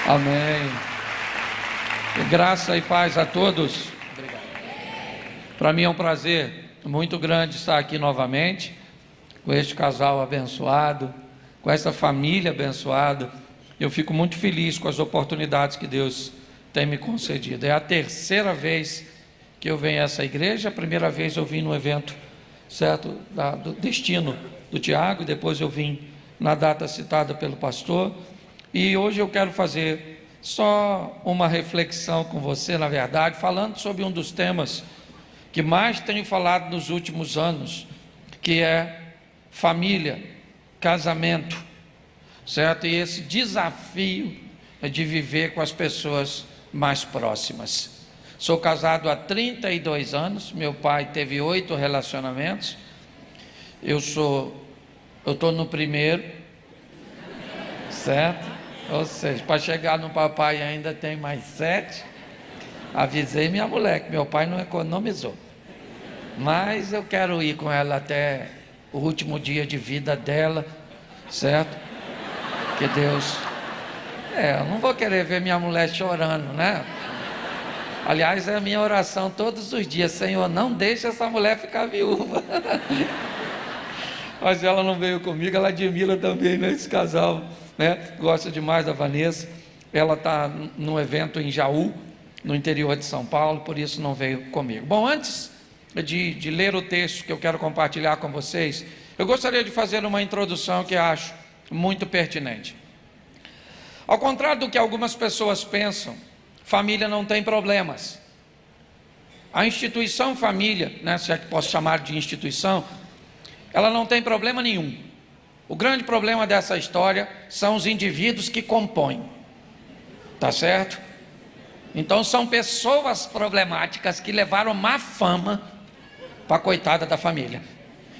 Amém. E graça e paz a todos. Para mim é um prazer muito grande estar aqui novamente, com este casal abençoado, com essa família abençoada. Eu fico muito feliz com as oportunidades que Deus tem me concedido. É a terceira vez que eu venho a essa igreja. A primeira vez eu vim no evento, certo, do destino do Tiago, e depois eu vim na data citada pelo pastor. E hoje eu quero fazer só uma reflexão com você, na verdade, falando sobre um dos temas que mais tenho falado nos últimos anos, que é família, casamento, certo? E esse desafio de viver com as pessoas mais próximas. Sou casado há 32 anos, meu pai teve 8 relacionamentos, eu estou no primeiro, certo? Ou seja, para chegar no papai ainda tem mais 7. Avisei minha mulher que meu pai não economizou, mas eu quero ir com ela até o último dia de vida dela, certo? Que Deus... eu não vou querer ver minha mulher chorando, né? Aliás, é a minha oração todos os dias: Senhor, não deixe essa mulher ficar viúva. Mas ela não veio comigo, ela admira também, né, esse casal, né? Gosta demais da Vanessa. Ela está num evento em Jaú, no interior de São Paulo, por isso não veio comigo. Bom, antes de ler o texto que eu quero compartilhar com vocês, eu gostaria de fazer uma introdução que acho muito pertinente. Ao contrário do que algumas pessoas pensam, família não tem problemas. A instituição família, né, se é que posso chamar de instituição, ela não tem problema nenhum. O grande problema dessa história são os indivíduos que compõem, tá certo? Então são pessoas problemáticas que levaram má fama para a coitada da família.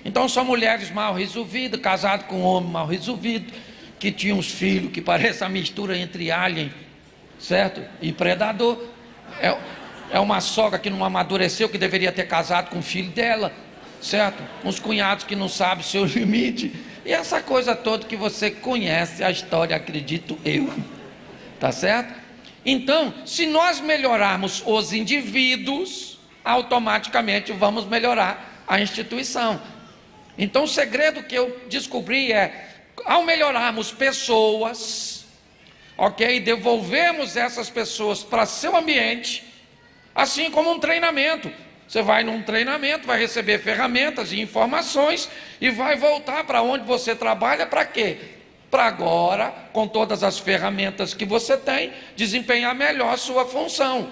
Então são mulheres mal resolvidas, casadas com um homem mal resolvido, que tinha uns filhos que parecem a mistura entre alien, certo? E predador. É uma sogra que não amadureceu, que deveria ter casado com o filho dela, certo? Uns cunhados que não sabem o seu limite, e essa coisa toda que você conhece a história, acredito eu, tá certo? Então, se nós melhorarmos os indivíduos, automaticamente vamos melhorar a instituição. Então o segredo que eu descobri é, ao melhorarmos pessoas, ok, devolvermos essas pessoas para seu ambiente, assim como um treinamento. Você vai num treinamento, vai receber ferramentas e informações e vai voltar para onde você trabalha. Para quê? Para agora, com todas as ferramentas que você tem, desempenhar melhor a sua função.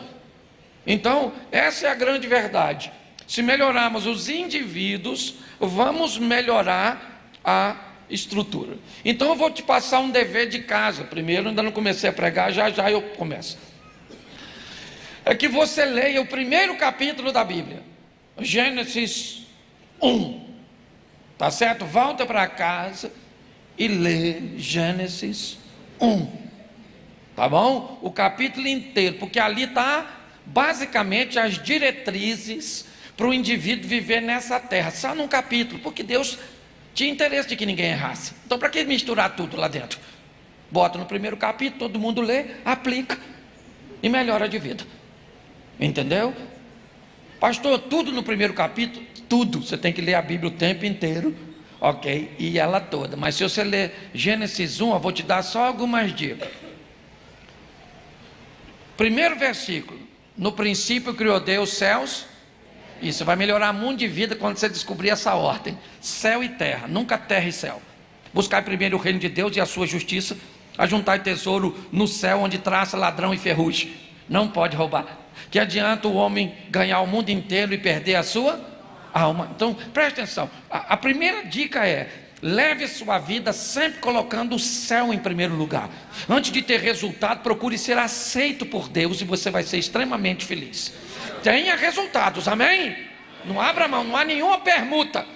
Então, essa é a grande verdade. Se melhorarmos os indivíduos, vamos melhorar a estrutura. Então eu vou te passar um dever de casa. Primeiro, ainda não comecei a pregar, já eu começo. É que você leia o primeiro capítulo da Bíblia, Gênesis 1, tá certo? Volta para casa e lê Gênesis 1, tá bom? O capítulo inteiro, porque ali está basicamente as diretrizes para o indivíduo viver nessa terra, só num capítulo, porque Deus tinha interesse de que ninguém errasse. Então para que misturar tudo lá dentro? Bota no primeiro capítulo, todo mundo lê, aplica e melhora de vida. Entendeu? Pastor, tudo no primeiro capítulo? Tudo, você tem que ler a Bíblia o tempo inteiro, ok? E ela toda. Mas se você ler Gênesis 1, eu vou te dar só algumas dicas. Primeiro versículo: no princípio criou Deus os céus. Isso vai melhorar muito de vida quando você descobrir essa ordem: céu e terra, nunca terra e céu. Buscar primeiro o reino de Deus e a sua justiça, ajuntar tesouro no céu, onde traça ladrão e ferrugem. Não pode roubar. Que adianta o homem ganhar o mundo inteiro e perder a sua alma? Então preste atenção, a primeira dica é: leve sua vida sempre colocando o céu em primeiro lugar. Antes de ter resultado, procure ser aceito por Deus e você vai ser extremamente feliz. Tenha resultados, amém? Não abra mão, não há nenhuma permuta.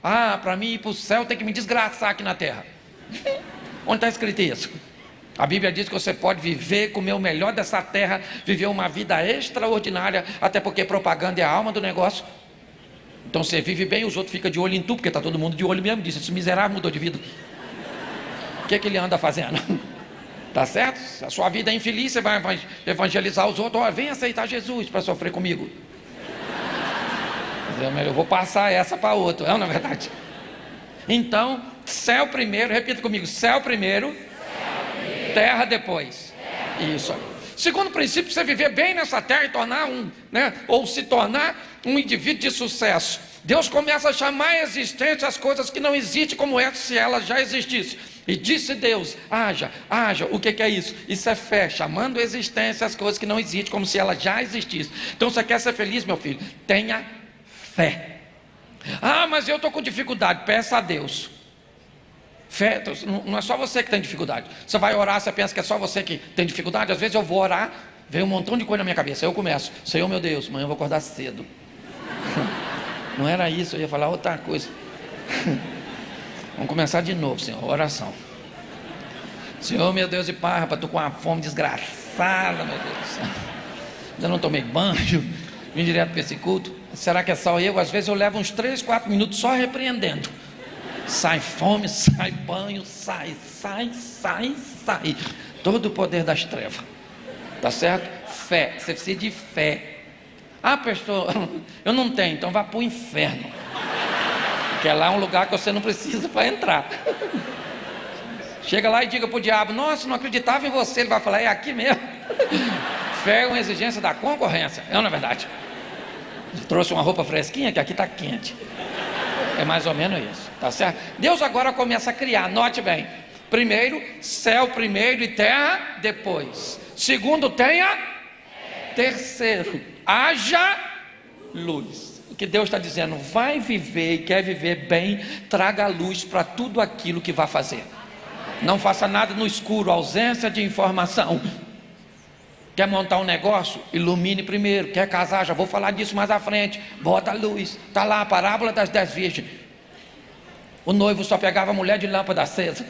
Para mim ir para o céu tem que me desgraçar aqui na terra. Onde está escrito isso? A Bíblia diz que você pode viver, comer o melhor dessa terra, viver uma vida extraordinária, até porque propaganda é a alma do negócio. Então você vive bem, os outros ficam de olho em tu, porque está todo mundo de olho mesmo. Diz: esse miserável mudou de vida. O que ele anda fazendo? Tá certo? Se a sua vida é infeliz, você vai evangelizar os outros. Olha, vem aceitar Jesus para sofrer comigo. Eu vou passar essa para outro, não é verdade? Então, céu primeiro, repita comigo, céu primeiro, terra depois. Isso aí. Segundo princípio, você viver bem nessa terra e tornar ou se tornar um indivíduo de sucesso. Deus começa a chamar a existência as coisas que não existem como se elas já existissem. E disse Deus, haja. O que é isso? Isso é fé, chamando a existência as coisas que não existem como se elas já existissem. Então você quer ser feliz, meu filho? Tenha fé. Mas eu estou com dificuldade. Peça a Deus. Fé, não é só você que tem dificuldade. Você vai orar, você pensa que é só você que tem dificuldade. Às vezes eu vou orar, vem um montão de coisa na minha cabeça. Eu começo, Senhor meu Deus, amanhã eu vou acordar cedo. Não era isso, eu ia falar outra coisa. Vamos começar de novo, Senhor, oração. Senhor meu Deus e Pai, rapaz, estou com uma fome desgraçada, meu Deus. Ainda não tomei banho, vim direto para esse culto. Será que é só eu? Às vezes eu levo uns 3, 4 minutos só repreendendo. Sai fome, sai banho, sai. Todo o poder das trevas. Tá certo? Fé, você precisa de fé. Pastor, eu não tenho, então vá para o inferno. Porque lá é um lugar que você não precisa para entrar. Chega lá e diga para o diabo, nossa, não acreditava em você. Ele vai falar, é aqui mesmo. Fé é uma exigência da concorrência, não é verdade? Trouxe uma roupa fresquinha que aqui está quente. É mais ou menos isso, tá certo? Deus agora começa a criar, note bem. Primeiro, céu primeiro e terra depois. Segundo, tenha. Terceiro, haja luz. O que Deus está dizendo, vai viver e quer viver bem, traga luz para tudo aquilo que vai fazer. Não faça nada no escuro, ausência de informação. Quer montar um negócio? Ilumine primeiro. Quer casar? Já vou falar disso mais à frente. Bota a luz. Está lá a parábola das 10 virgens. O noivo só pegava a mulher de lâmpada acesa.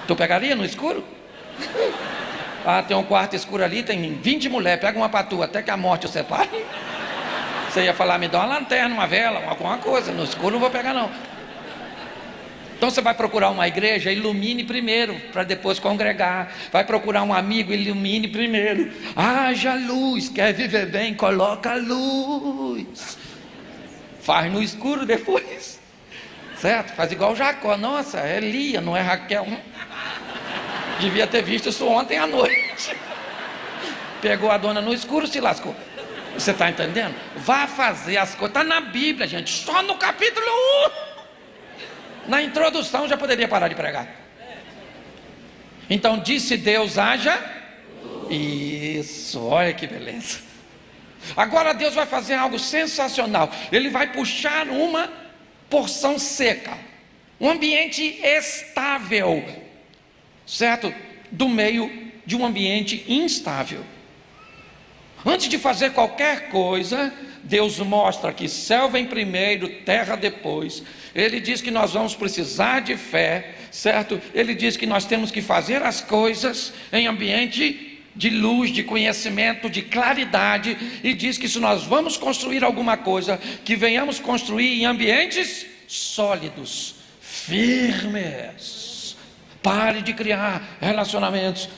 Tu pegaria no escuro? Tem um quarto escuro ali, tem 20 mulheres. Pega uma para tu, até que a morte o separe. Você ia falar, me dá uma lanterna, uma vela, alguma coisa. No escuro não vou pegar não. Então você vai procurar uma igreja, ilumine primeiro, para depois congregar. Vai procurar um amigo, ilumine primeiro. Haja luz, quer viver bem, coloca luz. Faz no escuro depois. Certo? Faz igual Jacó. Nossa, é Lia, não é Raquel. Devia ter visto isso ontem à noite. Pegou a dona no escuro, se lascou. Você está entendendo? Vá fazer as coisas. Está na Bíblia, gente, só no capítulo 1. Na introdução já poderia parar de pregar. Então disse Deus, haja. Isso, olha que beleza. Agora Deus vai fazer algo sensacional. Ele vai puxar uma porção seca, um ambiente estável, certo? Do meio de um ambiente instável. Antes de fazer qualquer coisa, Deus mostra que céu vem primeiro, terra depois. Ele diz que nós vamos precisar de fé, certo? Ele diz que nós temos que fazer as coisas em ambiente de luz, de conhecimento, de claridade. E diz que se nós vamos construir alguma coisa, que venhamos construir em ambientes sólidos, firmes. Pare de criar relacionamentos,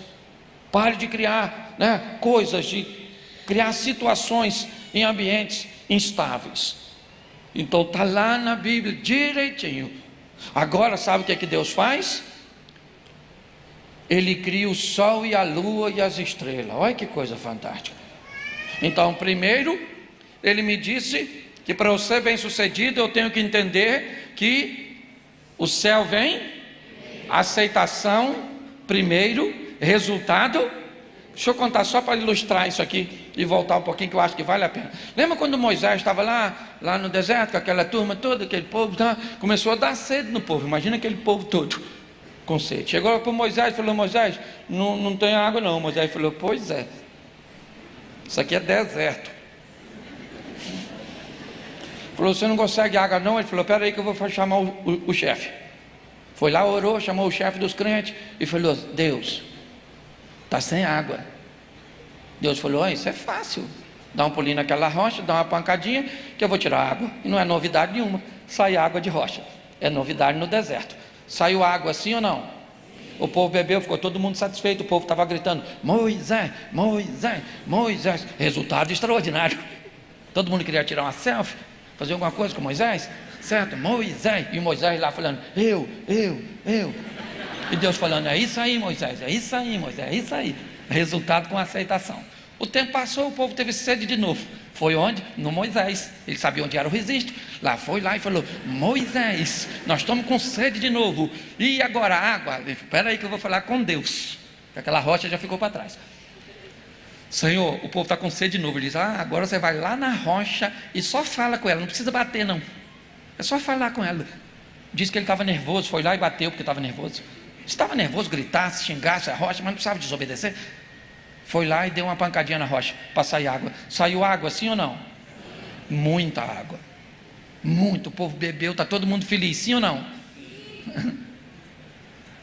pare de criar coisas, de criar situações em ambientes instáveis. Então está lá na Bíblia direitinho. Agora sabe o que é que Deus faz? Ele cria o sol e a lua e as estrelas. Olha que coisa fantástica. Então primeiro ele me disse que para eu ser bem sucedido eu tenho que entender que o céu vem, aceitação primeiro, resultado. Deixa eu contar só para ilustrar isso aqui e voltar um pouquinho, que eu acho que vale a pena. Lembra quando Moisés estava lá no deserto, com aquela turma toda, aquele povo, começou a dar sede no povo. Imagina aquele povo todo com sede. Chegou para Moisés e falou, Moisés, não tem água não. Moisés falou, pois é, isso aqui é deserto. Falou, você não consegue água não? Ele falou, espera aí que eu vou chamar o chefe. Foi lá, orou, chamou o chefe dos crentes e falou, Deus, está sem água. Deus falou, isso é fácil, dá um pulinho naquela rocha, dá uma pancadinha que eu vou tirar água. E não é novidade nenhuma, sai água de rocha. É novidade no deserto. Saiu água sim ou não? O povo bebeu, ficou todo mundo satisfeito. O povo estava gritando: Moisés, Moisés, Moisés. Resultado extraordinário. Todo mundo queria tirar uma selfie, fazer alguma coisa com Moisés, certo? Moisés. E Moisés lá falando: eu. E Deus falando: é isso aí, Moisés, é isso aí, Moisés, é isso aí. Resultado com aceitação. O tempo passou, o povo teve sede de novo. Foi onde? No Moisés. Ele sabia onde era o registro. Foi lá e falou: Moisés, nós estamos com sede de novo. E agora a água? Espera aí que eu vou falar com Deus. Aquela rocha já ficou para trás. Senhor, o povo está com sede de novo. Ele diz: agora você vai lá na rocha e só fala com ela. Não precisa bater não. É só falar com ela. Diz que ele estava nervoso. Foi lá e bateu porque estava nervoso. Estava nervoso, gritasse, xingasse a rocha, mas não precisava desobedecer. Foi lá e deu uma pancadinha na rocha para sair água. Saiu água, sim ou não? Muita água. Muito. O povo bebeu, está todo mundo feliz, sim ou não?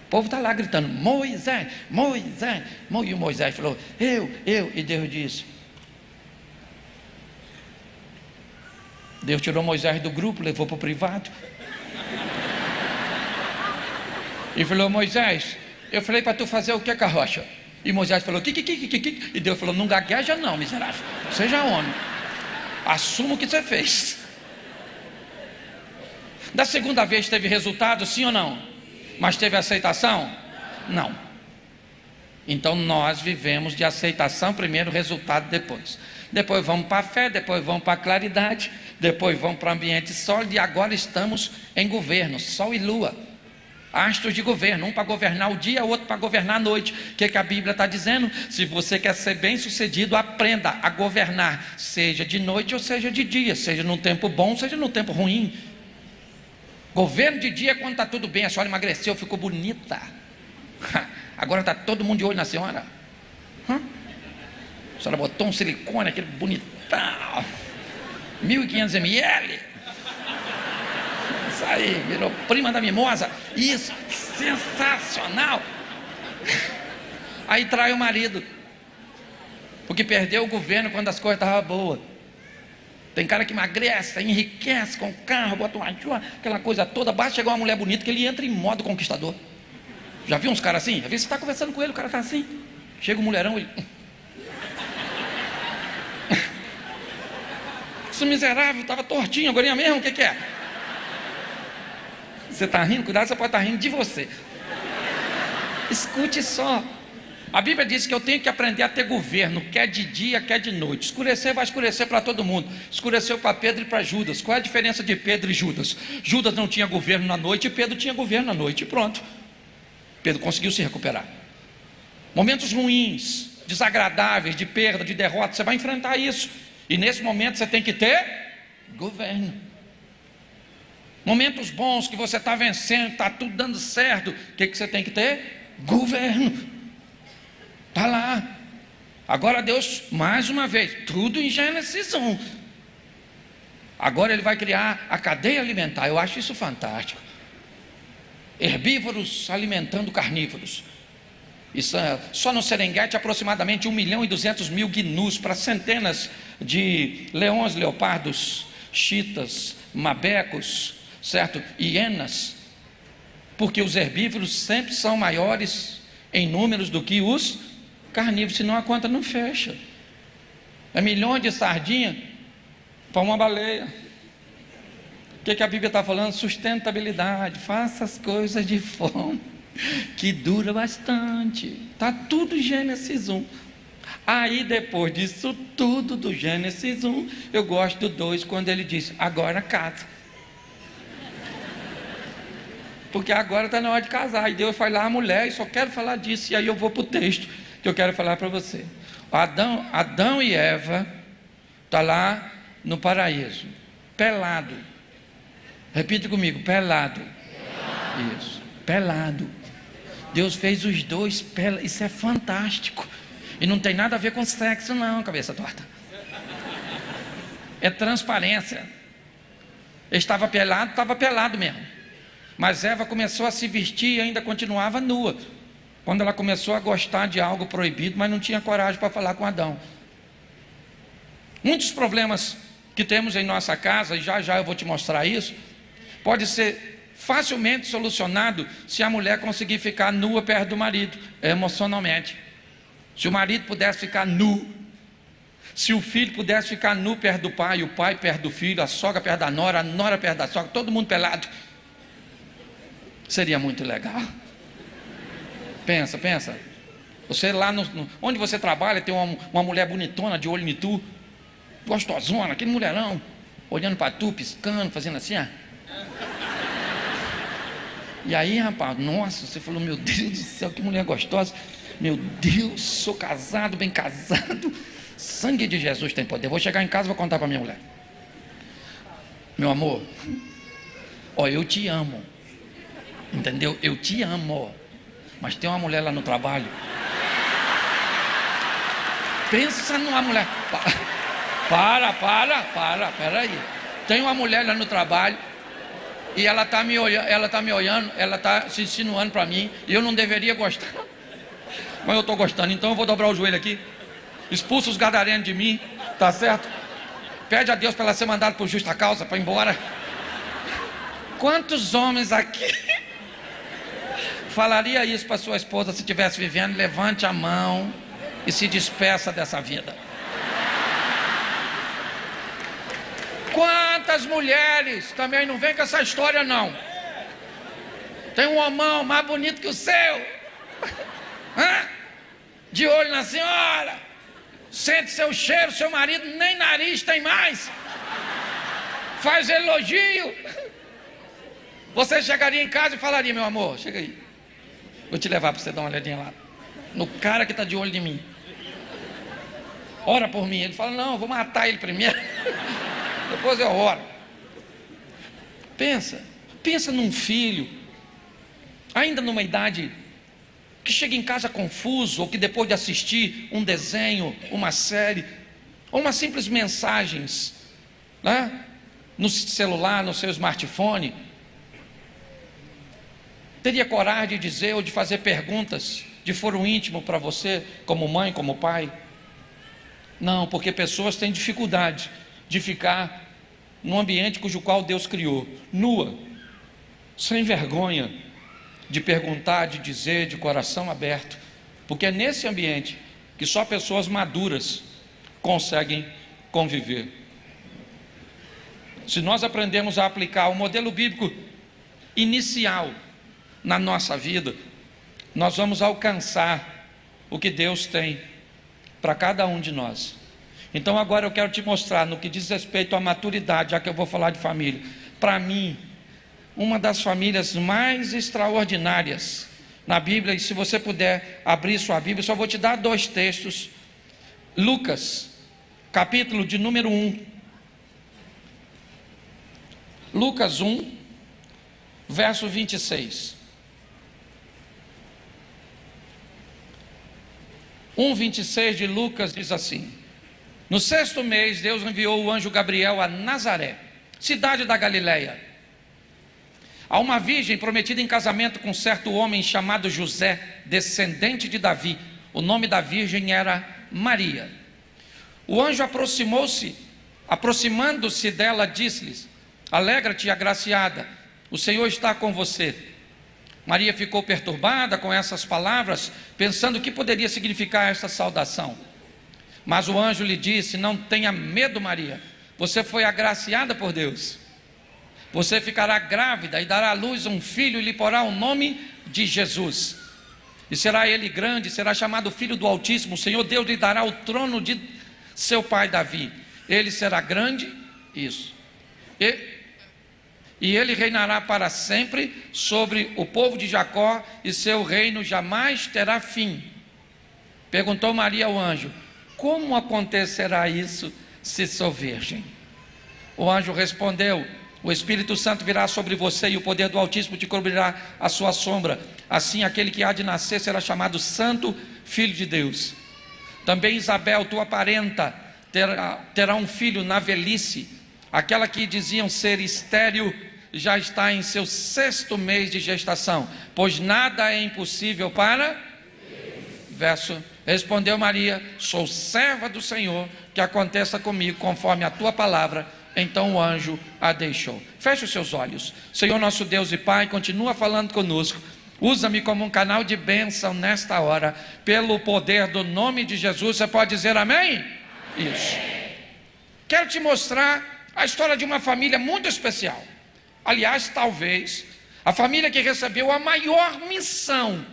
O povo está lá gritando: Moisés, Moisés, Moisés. E o Moisés falou: eu. E Deus disse. Deus tirou Moisés do grupo, levou para o privado. E falou: Moisés, eu falei para tu fazer o que com a rocha? E Moisés falou: que. E Deus falou: não gagueja não, miserável. Seja homem. Assuma o que você fez. Da segunda vez teve resultado, sim ou não? Mas teve aceitação? Não. Então nós vivemos de aceitação primeiro, resultado depois. Depois vamos para a fé, depois vamos para a claridade, depois vamos para o ambiente sólido, e agora estamos em governo, sol e lua. Astros de governo, um para governar o dia, outro para governar a noite. O que a Bíblia está dizendo? Se você quer ser bem sucedido, aprenda a governar, seja de noite ou seja de dia, seja num tempo bom, seja num tempo ruim. Governo de dia é quando está tudo bem, a senhora emagreceu, ficou bonita. Agora está todo mundo de olho na senhora. A senhora botou um silicone, aquele bonitão, 1.500 ml. Isso aí, virou prima da mimosa. Isso, sensacional. Aí trai o marido, porque perdeu o governo quando as coisas estavam boas. Tem cara que emagrece, enriquece com carro, bota uma joia, aquela coisa toda. Basta chegar uma mulher bonita que ele entra em modo conquistador. Já viu uns caras assim? Às vezes você está conversando com ele, o cara está assim. Chega um mulherão, ele... Esse miserável estava tortinho, agora mesmo, o que é? Você está rindo? Cuidado, você pode estar rindo de você. Escute só. A Bíblia diz que eu tenho que aprender a ter governo, quer de dia, quer de noite. Escurecer vai escurecer para todo mundo. Escureceu para Pedro e para Judas. Qual é a diferença de Pedro e Judas? Judas não tinha governo na noite e Pedro tinha governo na noite. E pronto. Pedro conseguiu se recuperar. Momentos ruins, desagradáveis, de perda, de derrota, você vai enfrentar isso. E nesse momento você tem que ter governo. Momentos bons que você está vencendo, está tudo dando certo. O que você tem que ter? Governo. Está lá. Agora Deus, mais uma vez, tudo em Gênesis 1. Agora Ele vai criar a cadeia alimentar. Eu acho isso fantástico. Herbívoros alimentando carnívoros. Isso, só no Serengeti, aproximadamente 1.200.000 gnus para centenas de leões, leopardos, chitas, mabecos, certo? Hienas. Porque os herbívoros sempre são maiores em números do que os carnívoros, senão a conta não fecha. É milhões de sardinha para uma baleia. O que a Bíblia está falando? Sustentabilidade. Faça as coisas de forma que dura bastante. Está tudo em Gênesis 1. Aí depois disso tudo do Gênesis 1, eu gosto do 2, quando ele diz: agora casa. Porque agora está na hora de casar. E Deus foi lá, a mulher, e só quero falar disso. E aí eu vou para o texto que eu quero falar para você. Adão e Eva estão lá no paraíso, pelado. Repita comigo: pelado. Isso, pelado. Deus fez os dois pelados. Isso é fantástico. E não tem nada a ver com sexo não, cabeça torta. É transparência. Ele estava pelado mesmo. Mas Eva começou a se vestir e ainda continuava nua. Quando ela começou a gostar de algo proibido, mas não tinha coragem para falar com Adão. Muitos problemas que temos em nossa casa, e já já eu vou te mostrar isso, pode ser facilmente solucionado se a mulher conseguir ficar nua perto do marido, emocionalmente. Se o marido pudesse ficar nu, se o filho pudesse ficar nu perto do pai, o pai perto do filho, a sogra perto da nora, a nora perto da sogra, todo mundo pelado, seria muito legal. Pensa. Você lá onde você trabalha, tem uma mulher bonitona, de olho em tu, gostosona, aquele mulherão, olhando para tu, piscando, fazendo assim, ó. E aí, rapaz, nossa, você falou, meu Deus do céu, que mulher gostosa. Meu Deus, sou casado, bem casado. Sangue de Jesus tem poder. Vou chegar em casa e vou contar para minha mulher. Meu amor, ó, eu te amo. Entendeu? Eu te amo. Mas tem uma mulher lá no trabalho. Pensa numa mulher. Pera aí. Tem uma mulher lá no trabalho e ela está me olhando, ela está se insinuando para mim e eu não deveria gostar. Mas eu estou gostando, então eu vou dobrar o joelho aqui. Expulsa os gadarenos de mim, tá certo? Pede a Deus para ela ser mandada por justa causa, para ir embora. Quantos homens aqui falaria isso para sua esposa se estivesse vivendo? Levante a mão e se despeça dessa vida. Quantas mulheres também não vem com essa história não? Tem um homão mais bonito que o seu, de olho na senhora, sente seu cheiro, seu marido nem nariz tem mais, faz elogio. Você chegaria em casa e falaria: meu amor, chega aí, vou te levar para você dar uma olhadinha lá no cara que está de olho em mim, ora por mim. Ele fala: não, eu vou matar ele primeiro, depois eu oro. Pensa num filho, ainda numa idade, que chega em casa confuso, ou que depois de assistir um desenho, uma série, ou uma simples mensagens, né, no celular, no seu smartphone, teria coragem de dizer ou de fazer perguntas de foro íntimo para você, como mãe, como pai? Não, porque pessoas têm dificuldade de ficar num ambiente cujo qual Deus criou, nua, sem vergonha de perguntar, de dizer, de coração aberto, porque é nesse ambiente que só pessoas maduras conseguem conviver. Se nós aprendemos a aplicar o modelo bíblico inicial na nossa vida, nós vamos alcançar o que Deus tem para cada um de nós. Então agora eu quero te mostrar, no que diz respeito à maturidade, já que eu vou falar de família, para mim, uma das famílias mais extraordinárias na Bíblia. E se você puder abrir sua Bíblia, só vou te dar 2 textos. Lucas, capítulo de número 1. Lucas 1, verso 26. 1:26 de Lucas diz assim: no 6º mês, Deus enviou o anjo Gabriel a Nazaré, cidade da Galileia, a uma virgem prometida em casamento com certo homem chamado José, descendente de Davi. O nome da virgem era Maria. O anjo aproximando-se dela, disse-lhes: alegra-te, agraciada, o Senhor está com você. Maria ficou perturbada com essas palavras, pensando o que poderia significar essa saudação. Mas o anjo lhe disse: não tenha medo, Maria, você foi agraciada por Deus. Você ficará grávida e dará à luz um filho, e lhe porá o nome de Jesus. E será ele grande, será chamado Filho do Altíssimo. O Senhor Deus lhe dará o trono de seu pai Davi. Ele será grande, e ele reinará para sempre sobre o povo de Jacó, e seu reino jamais terá fim. Perguntou Maria ao anjo: como acontecerá isso, se sou virgem? O anjo respondeu: o Espírito Santo virá sobre você, e o poder do Altíssimo te cobrirá a sua sombra. Assim, aquele que há de nascer será chamado Santo Filho de Deus. Também Isabel, tua parenta, terá um filho na velhice. Aquela que diziam ser estéril já está em seu 6º mês de gestação, pois nada é impossível para... Respondeu Maria: sou serva do Senhor, que aconteça comigo conforme a tua palavra. Então o anjo a deixou. Feche os seus olhos. Senhor nosso Deus e Pai, continua falando conosco. Usa-me como um canal de bênção nesta hora, pelo poder do nome de Jesus. Você pode dizer amém? Isso. Quero te mostrar a história de uma família muito especial. Aliás, talvez a família que recebeu a maior missão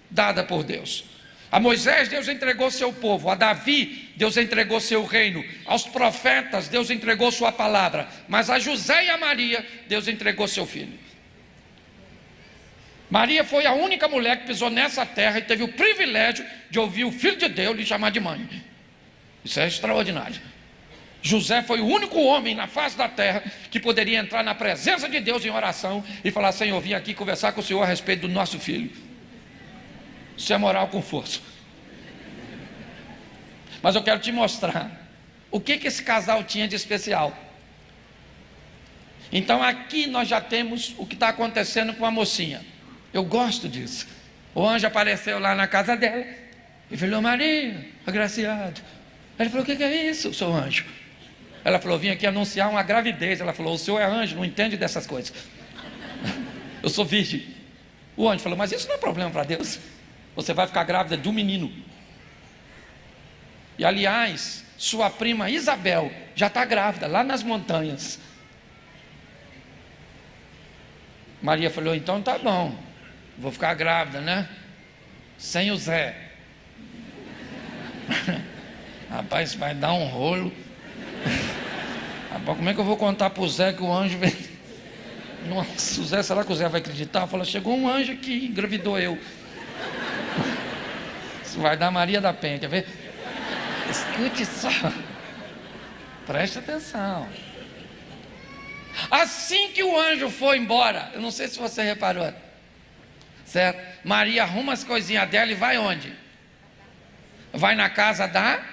dada por Deus. A Moisés, Deus entregou seu povo. A Davi, Deus entregou seu reino. Aos profetas, Deus entregou sua palavra. Mas a José e a Maria, Deus entregou seu filho. Maria foi a única mulher que pisou nessa terra e teve o privilégio de ouvir o Filho de Deus lhe chamar de mãe. Isso é extraordinário. José foi o único homem na face da terra que poderia entrar na presença de Deus em oração e falar: Senhor, eu vim aqui conversar com o Senhor a respeito do nosso filho. Isso é moral com força. Mas eu quero te mostrar o que esse casal tinha de especial. Então aqui nós já temos o que está acontecendo com a mocinha. Eu gosto disso. O anjo apareceu lá na casa dela e falou: Maria, agraciado. Ele falou: o que é isso, seu anjo? Ela falou: vim aqui anunciar uma gravidez. Ela falou: o senhor é anjo, não entende dessas coisas. Eu sou virgem. O anjo falou: mas isso não é problema para Deus. Você vai ficar grávida de um menino. E aliás, sua prima Isabel já está grávida lá nas montanhas. Maria falou: então tá bom, vou ficar grávida, né? Sem o Zé. Rapaz, vai dar um rolo. Rapaz, como é que eu vou contar para o Zé que o anjo veio? Nossa, o Zé, será que o Zé vai acreditar? Fala: chegou um anjo aqui, engravidou eu. Isso vai dar Maria da Penha, quer ver? Escute só. Preste atenção. Assim que o anjo foi embora, eu não sei se você reparou, certo? Maria arruma as coisinhas dela e vai onde? Vai na casa da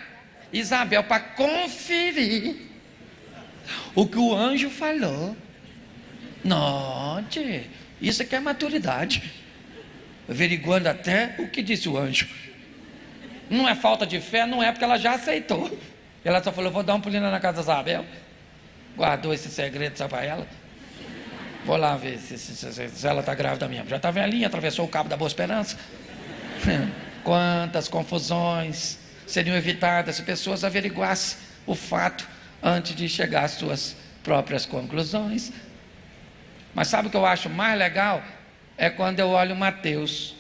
Isabel para conferir o que o anjo falou. Note, isso aqui é maturidade. Averiguando até o que disse o anjo. Não é falta de fé, não é, porque ela já aceitou. Ela só falou: vou dar um pulinho na casa da Isabel. Guardou esse segredo só para ela. Vou lá ver se ela está grávida mesmo. Já está velhinha, atravessou o cabo da Boa Esperança. Quantas confusões seriam evitadas se pessoas averiguassem o fato antes de chegar às suas próprias conclusões. Mas sabe o que eu acho mais legal? É quando eu olho Mateus.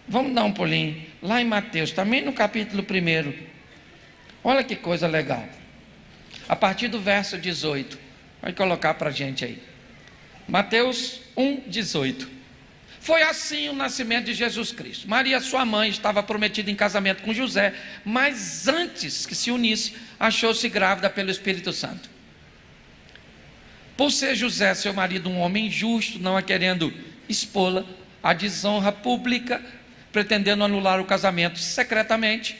Vamos dar um pulinho lá em Mateus, também no capítulo 1. Olha que coisa legal. A partir do verso 18. Vai colocar para a gente aí. Mateus 1:18. Foi assim o nascimento de Jesus Cristo. Maria, sua mãe, estava prometida em casamento com José, mas antes que se unisse, achou-se grávida pelo Espírito Santo. Por ser José, seu marido, um homem justo, não a querendo expô-la à desonra pública, pretendendo anular o casamento secretamente,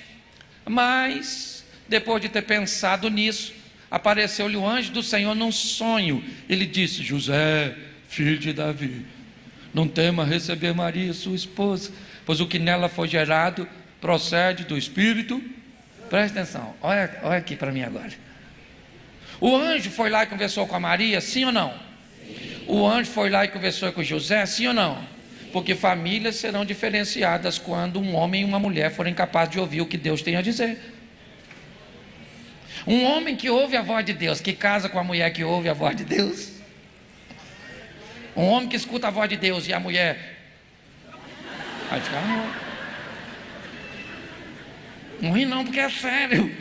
mas depois de ter pensado nisso, apareceu-lhe o anjo do Senhor num sonho. Ele disse: José, filho de Davi, não tema receber Maria, sua esposa, pois o que nela foi gerado procede do Espírito. Presta atenção, olha aqui para mim agora. O anjo foi lá e conversou com a Maria, sim ou não? Sim. O anjo foi lá e conversou com José, sim ou não? Porque famílias serão diferenciadas quando um homem e uma mulher forem capazes de ouvir o que Deus tem a dizer. Um homem que ouve a voz de Deus, que casa com a mulher que ouve a voz de Deus. Um homem que escuta a voz de Deus e a mulher vai ficar ruim. Não ri não, porque é sério.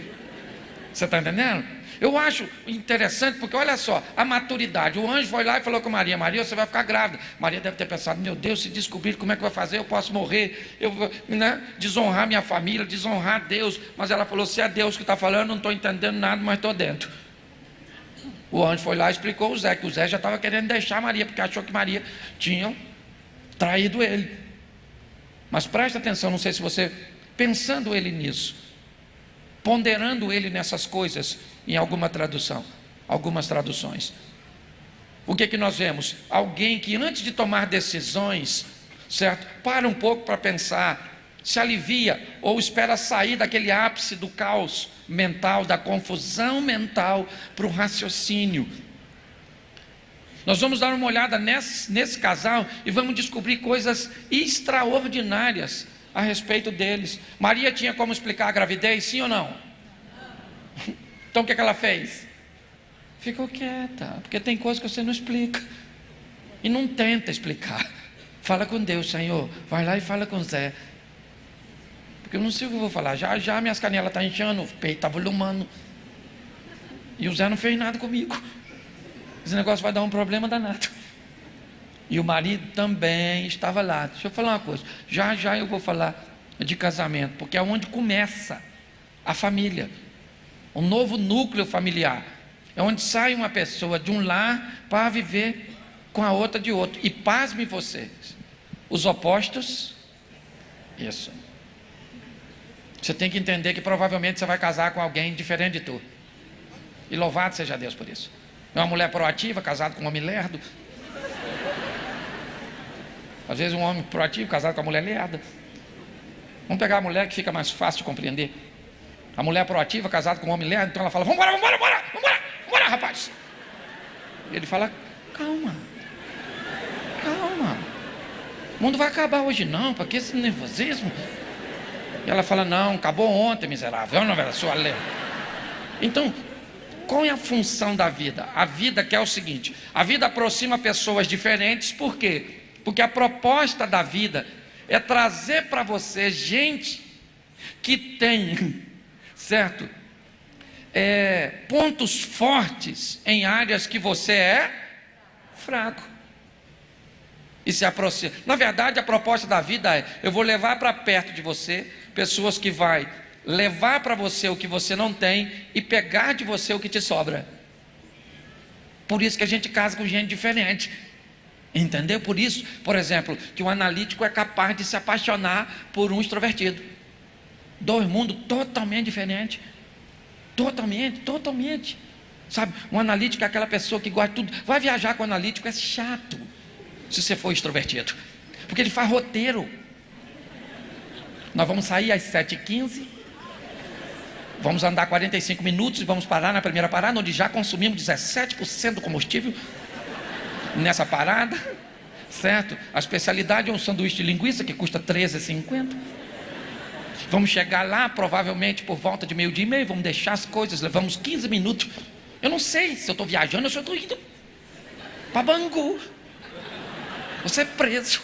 Você está entendendo? Eu acho interessante, porque olha só, a maturidade. O anjo foi lá e falou com Maria: Maria, você vai ficar grávida. Maria deve ter pensado: meu Deus, se descobrir como é que vai fazer, eu posso morrer, eu vou, né, desonrar minha família, desonrar Deus. Mas ela falou: se é Deus que está falando, não estou entendendo nada, mas estou dentro. O anjo foi lá e explicou o Zé, que o Zé já estava querendo deixar Maria, porque achou que Maria tinha traído ele. Mas presta atenção, não sei se você, pensando ele nisso, ponderando ele nessas coisas, em alguma tradução, algumas traduções, o que é que nós vemos? Alguém que antes de tomar decisões, certo, para um pouco para pensar se alivia ou espera sair daquele ápice do caos mental, da confusão mental, para o raciocínio. Nós vamos dar uma olhada nesse casal e vamos descobrir coisas extraordinárias a respeito deles. Maria tinha como explicar a gravidez, sim ou não? Então o que ela fez? Ficou quieta, porque tem coisas que você não explica. E não tenta explicar. Fala com Deus, Senhor. Vai lá e fala com Zé. Porque eu não sei o que eu vou falar. Já minhas canelas estão inchando, o peito está volumando. E o Zé não fez nada comigo. Esse negócio vai dar um problema danado. E o marido também estava lá. Deixa eu falar uma coisa. Já eu vou falar de casamento, porque é onde começa a família. Um novo núcleo familiar. É onde sai uma pessoa de um lar para viver com a outra de outro. E pasme vocês, os opostos, isso. Você tem que entender que provavelmente você vai casar com alguém diferente de tu. E louvado seja Deus por isso. É uma mulher proativa, casado com um homem lerdo. Às vezes um homem proativo, casado com uma mulher lerda. Vamos pegar a mulher que fica mais fácil de compreender. A mulher proativa, casada com um homem lerdo, então ela fala, vambora, rapaz. E ele fala, calma. O mundo vai acabar hoje não, para que esse nervosismo? E ela fala, não, acabou ontem, miserável, não era sua lei. Então, qual é a função da vida? A vida que é o seguinte, a vida aproxima pessoas diferentes, por quê? Porque a proposta da vida é trazer para você gente que tem, certo? Pontos fortes em áreas que você é fraco. E se aproxima. Na verdade, a proposta da vida é, eu vou levar para perto de você pessoas que vai levar para você o que você não tem e pegar de você o que te sobra. Por isso que a gente casa com gente diferente. Entendeu? Por isso, por exemplo, que o analítico é capaz de se apaixonar por um extrovertido. Dois mundos totalmente diferentes. Totalmente. Sabe, um analítico é aquela pessoa que gosta de tudo. Vai viajar com o analítico, é chato se você for extrovertido, porque ele faz roteiro. Nós vamos sair às 7h15, vamos andar 45 minutos e vamos parar na primeira parada, onde já consumimos 17% do combustível nessa parada, certo? A especialidade é um sanduíche de linguiça que custa R$13,50. Vamos chegar lá provavelmente por volta de 12h30, vamos deixar as coisas, levamos 15 minutos. Eu não sei se eu estou viajando ou se eu estou indo para Bangu. Você é preso.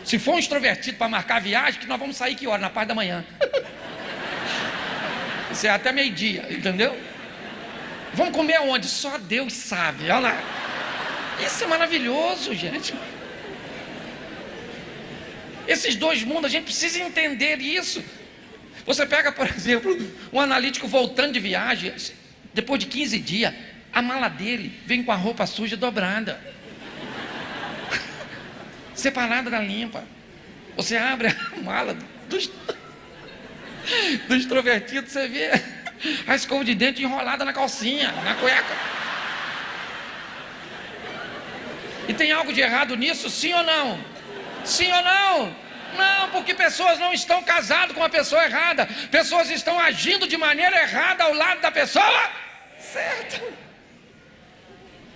Se for um extrovertido para marcar a viagem, que nós vamos sair que hora? Na parte da manhã. Isso é até meio-dia, entendeu? Vamos comer aonde? Só Deus sabe, olha lá. Isso é maravilhoso, gente. Esses dois mundos, a gente precisa entender isso. Você pega, por exemplo, um analítico voltando de viagem, depois de 15 dias, a mala dele vem com a roupa suja dobrada, separada da limpa. Você abre a mala do extrovertido, você vê a escova de dente enrolada na calcinha, na cueca. E tem algo de errado nisso, sim ou não? Sim ou não? Não, porque pessoas não estão casadas com a pessoa errada. Pessoas estão agindo de maneira errada ao lado da pessoa certa.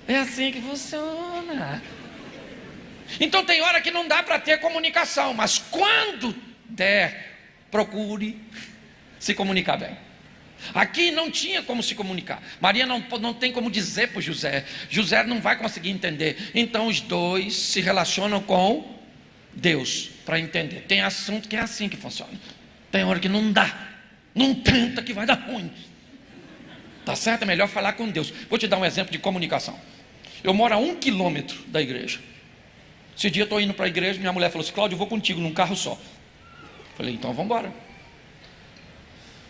É assim que funciona. Então tem hora que não dá para ter comunicação, mas quando der, procure se comunicar bem. Aqui não tinha como se comunicar. Maria não tem como dizer para José. José não vai conseguir entender. Então os dois se relacionam com Deus para entender. Tem assunto que é assim que funciona. Tem hora que não dá. Não tenta que vai dar ruim. Tá certo? É melhor falar com Deus. Vou te dar um exemplo de comunicação. Eu moro a 1 quilômetro da igreja. Esse dia eu estou indo para a igreja. Minha mulher falou assim: Cláudio, eu vou contigo num carro só. Falei, então vamos embora.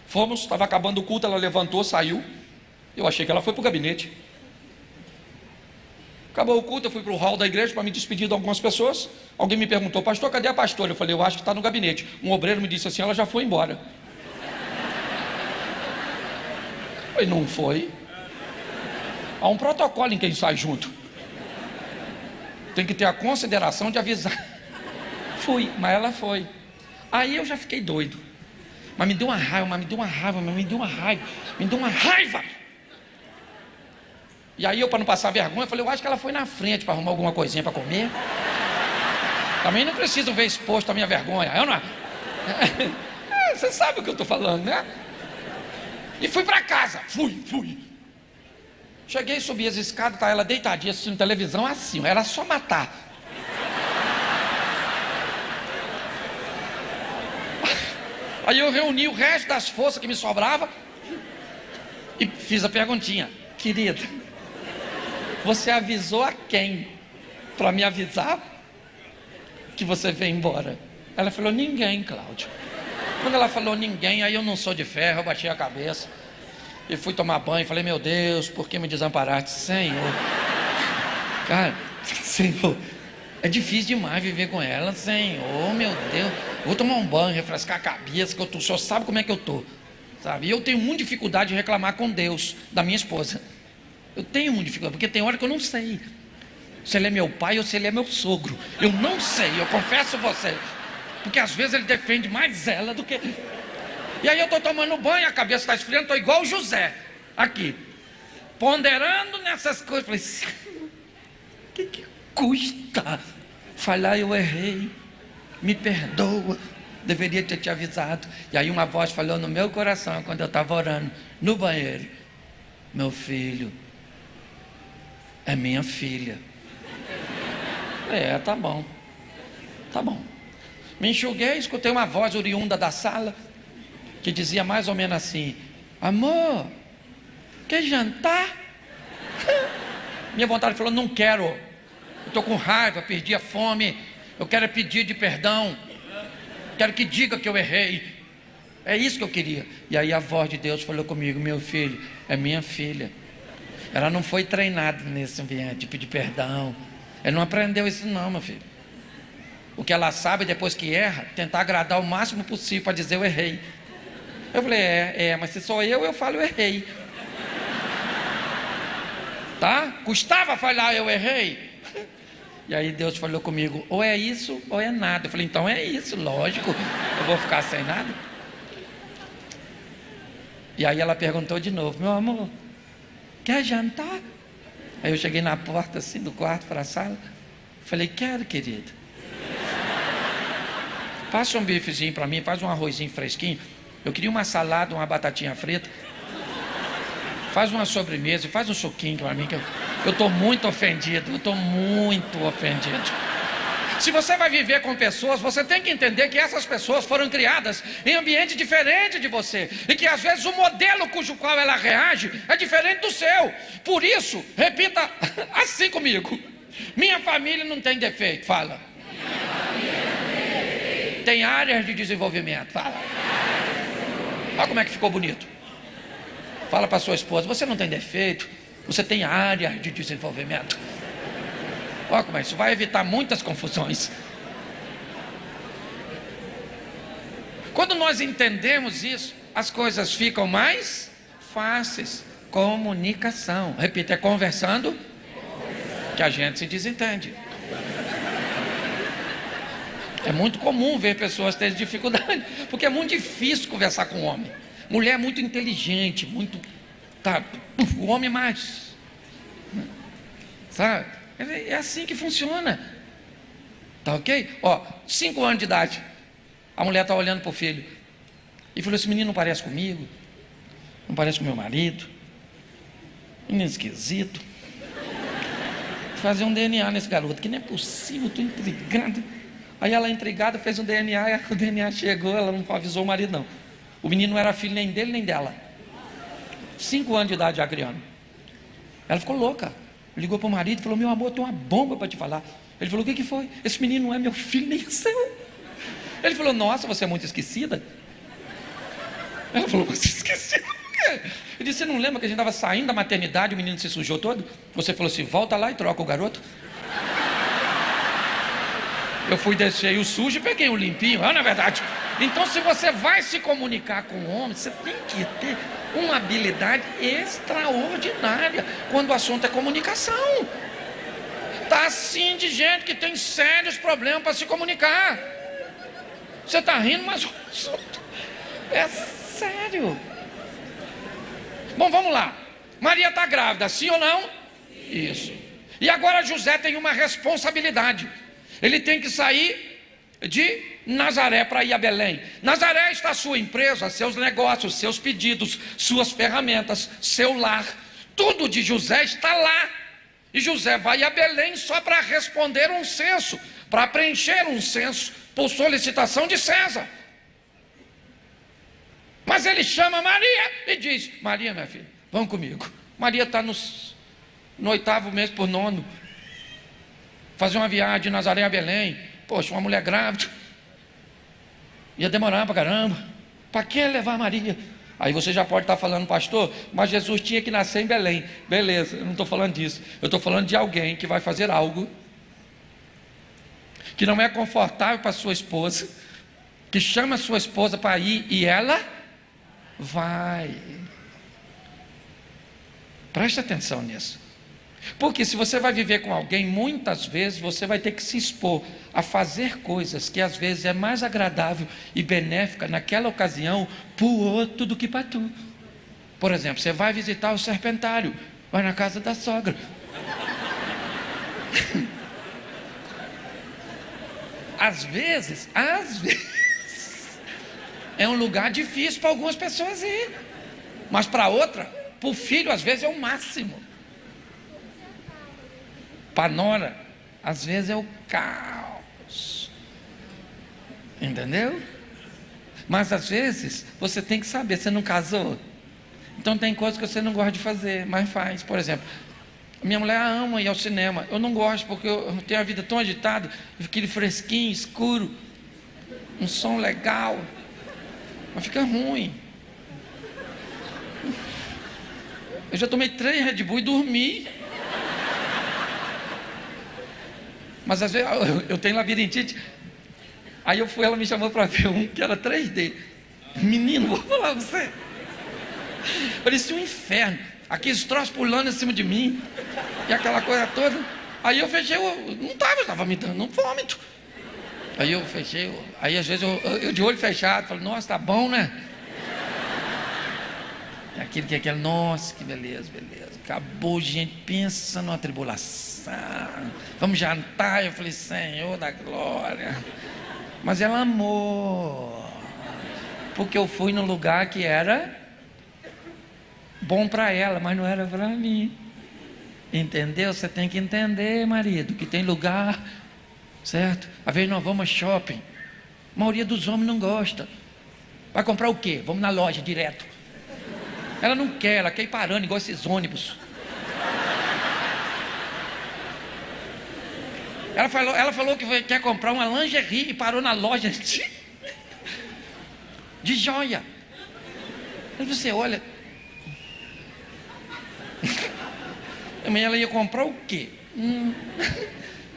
Fomos, estava acabando o culto, ela levantou, saiu. Eu achei que ela foi para o gabinete. Acabou o culto, eu fui para o hall da igreja para me despedir de algumas pessoas. Alguém me perguntou: pastor, cadê a pastora? Eu falei, eu acho que está no gabinete. Um obreiro me disse assim: ela já foi embora. Eu falei, não foi. Há um protocolo em quem sai junto. Tem que ter a consideração de avisar. Fui, mas ela foi. Aí eu já fiquei doido. Mas me deu uma raiva. E aí eu, para não passar vergonha, falei, eu acho que ela foi na frente para arrumar alguma coisinha para comer. Também não preciso ver exposto a minha vergonha, eu não. Você sabe o que eu estou falando, né? E fui para casa, fui. Cheguei, subi as escadas, tá ela deitadinha assistindo televisão assim, era só matar. Aí eu reuni o resto das forças que me sobrava e fiz a perguntinha: querida, você avisou a quem para me avisar que você veio embora? Ela falou: ninguém, Cláudio. Quando ela falou ninguém, aí eu não sou de ferro, eu bati a cabeça e fui tomar banho. Falei: meu Deus, por que me desamparaste? Senhor, cara, Senhor, é difícil demais viver com ela, Senhor, meu Deus. Vou tomar um banho, refrescar a cabeça, que o Senhor sabe como é que eu estou, sabe? E eu tenho muita dificuldade de reclamar com Deus da minha esposa. Eu tenho muita dificuldade, porque tem hora que eu não sei se ele é meu pai ou se ele é meu sogro. Eu não sei, eu confesso a você, porque às vezes ele defende mais ela do que... E aí eu estou tomando banho, a cabeça está esfriando, estou igual o José, aqui, ponderando nessas coisas. Falei: Senhor, o que custa falar eu errei? Me perdoa, deveria ter te avisado. E aí uma voz falou no meu coração, quando eu estava orando no banheiro: meu filho é minha filha. Tá bom. Me enxuguei, escutei uma voz oriunda da sala que dizia mais ou menos assim: amor, quer jantar? Minha vontade falou: não quero, eu estou com raiva, perdi a fome, eu quero pedir de perdão, quero que diga que eu errei. É isso que eu queria. E aí a voz de Deus falou comigo: meu filho é minha filha. Ela não foi treinada nesse ambiente de pedir perdão. Ela não aprendeu isso não, meu filho. O que ela sabe depois que erra, tentar agradar o máximo possível para dizer eu errei. Eu falei: mas se sou eu falo eu errei. Tá? Custava falar eu errei. E aí Deus falou comigo: ou é isso ou é nada. Eu falei: então é isso, lógico, eu vou ficar sem nada. E aí ela perguntou de novo: meu amor, quer jantar? Aí eu cheguei na porta assim do quarto para a sala, falei: quero, querido. Passa um bifezinho para mim, faz um arrozinho fresquinho. Eu queria uma salada, uma batatinha frita. Faz uma sobremesa e faz um suquinho para mim, que eu estou muito ofendido. Se você vai viver com pessoas, você tem que entender que essas pessoas foram criadas em ambiente diferente de você, e que às vezes o modelo cujo qual ela reage é diferente do seu. Por isso, repita assim comigo: minha família não tem defeito. Fala. Tem áreas de desenvolvimento. Fala. Olha como é que ficou bonito. Fala para sua esposa: você não tem defeito, você tem áreas de desenvolvimento. Olha como é isso vai evitar muitas confusões. Quando nós entendemos isso, as coisas ficam mais fáceis. Comunicação. Repita: é conversando que a gente se desentende. É muito comum ver pessoas terem dificuldade, porque é muito difícil conversar com o homem. Mulher é muito inteligente, muito... Tá, o homem é mais... Sabe? É assim que funciona. Tá ok? 5 anos de idade, a mulher está olhando para o filho e falou: esse menino não parece comigo, não parece com meu marido, menino esquisito. Vou fazer um DNA nesse garoto, que não é possível, estou intrigado. Aí ela, intrigada, fez um DNA, e o DNA chegou, ela não avisou o marido não. O menino não era filho nem dele nem dela. 5 anos de idade já criando. Ela ficou louca, ligou para o marido e falou: meu amor, tem uma bomba para te falar. Ele falou: o que foi? Esse menino não é meu filho nem seu. Ele falou: nossa, você é muito esquecida. Ela falou: você é esquecida por quê? Ele disse: você não lembra que a gente estava saindo da maternidade, o menino se sujou todo? Você falou assim: volta lá e troca o garoto. Eu fui, deixei o sujo e peguei o limpinho. Não é verdade? Então, se você vai se comunicar com o homem, você tem que ter uma habilidade extraordinária quando o assunto é comunicação. Está assim de gente que tem sérios problemas para se comunicar. Você está rindo, mas é sério. Bom, vamos lá. Maria está grávida, sim ou não? Isso. E agora José tem uma responsabilidade. Ele tem que sair de Nazaré para ir a Belém. Nazaré está a sua empresa, seus negócios, seus pedidos, suas ferramentas, seu lar. Tudo de José está lá. E José vai a Belém só para responder um censo, para preencher um censo por solicitação de César. Mas ele chama Maria e diz: Maria, minha filha, vamos comigo. Maria está no 8º mês por 9, fazer uma viagem de Nazaré a Belém. Poxa, uma mulher grávida, ia demorar para caramba. Para que levar Maria? Aí você já pode estar falando: pastor, mas Jesus tinha que nascer em Belém. Beleza, eu não estou falando disso. Eu estou falando de alguém que vai fazer algo que não é confortável para sua esposa, que chama a sua esposa para ir e ela vai. Preste atenção nisso. Porque se você vai viver com alguém, muitas vezes você vai ter que se expor a fazer coisas que às vezes é mais agradável e benéfica naquela ocasião para o outro do que para tu. Por exemplo, você vai visitar o serpentário, vai na casa da sogra. Às vezes é um lugar difícil para algumas pessoas ir, mas para outra, para o filho às vezes é o máximo. Para nora, às vezes é o caos. Entendeu? Mas às vezes você tem que saber, você não casou? Então tem coisas que você não gosta de fazer, mas faz. Por exemplo, minha mulher ama ir ao cinema. Eu não gosto porque eu tenho a vida tão agitada, aquele fresquinho, escuro, um som legal, mas fica ruim. Eu já tomei 3 Red Bull e dormi. Mas às vezes eu tenho labirintite. Aí ela me chamou para ver um que era 3D. Menino, vou falar pra você, parecia um inferno. Aqueles troços pulando em cima de mim, e aquela coisa toda. Aí eu fechei, eu estava me dando um vômito. Aí eu fechei, aí às vezes eu de olho fechado, falo: nossa, tá bom, né? Aquele, nossa, que beleza. Acabou, gente, pensa numa tribulação. Vamos jantar. Eu falei: Senhor da glória. Mas ela amou, porque eu fui num lugar que era bom para ela, mas não era para mim. Entendeu? Você tem que entender, marido, que tem lugar, certo? Às vezes nós vamos a shopping, a maioria dos homens não gosta. Vai comprar o quê? Vamos na loja direto. Ela não quer, ela quer ir parando igual esses ônibus. Ela falou que quer comprar uma lingerie e parou na loja de joia. Aí você olha, amanhã ela ia comprar o quê?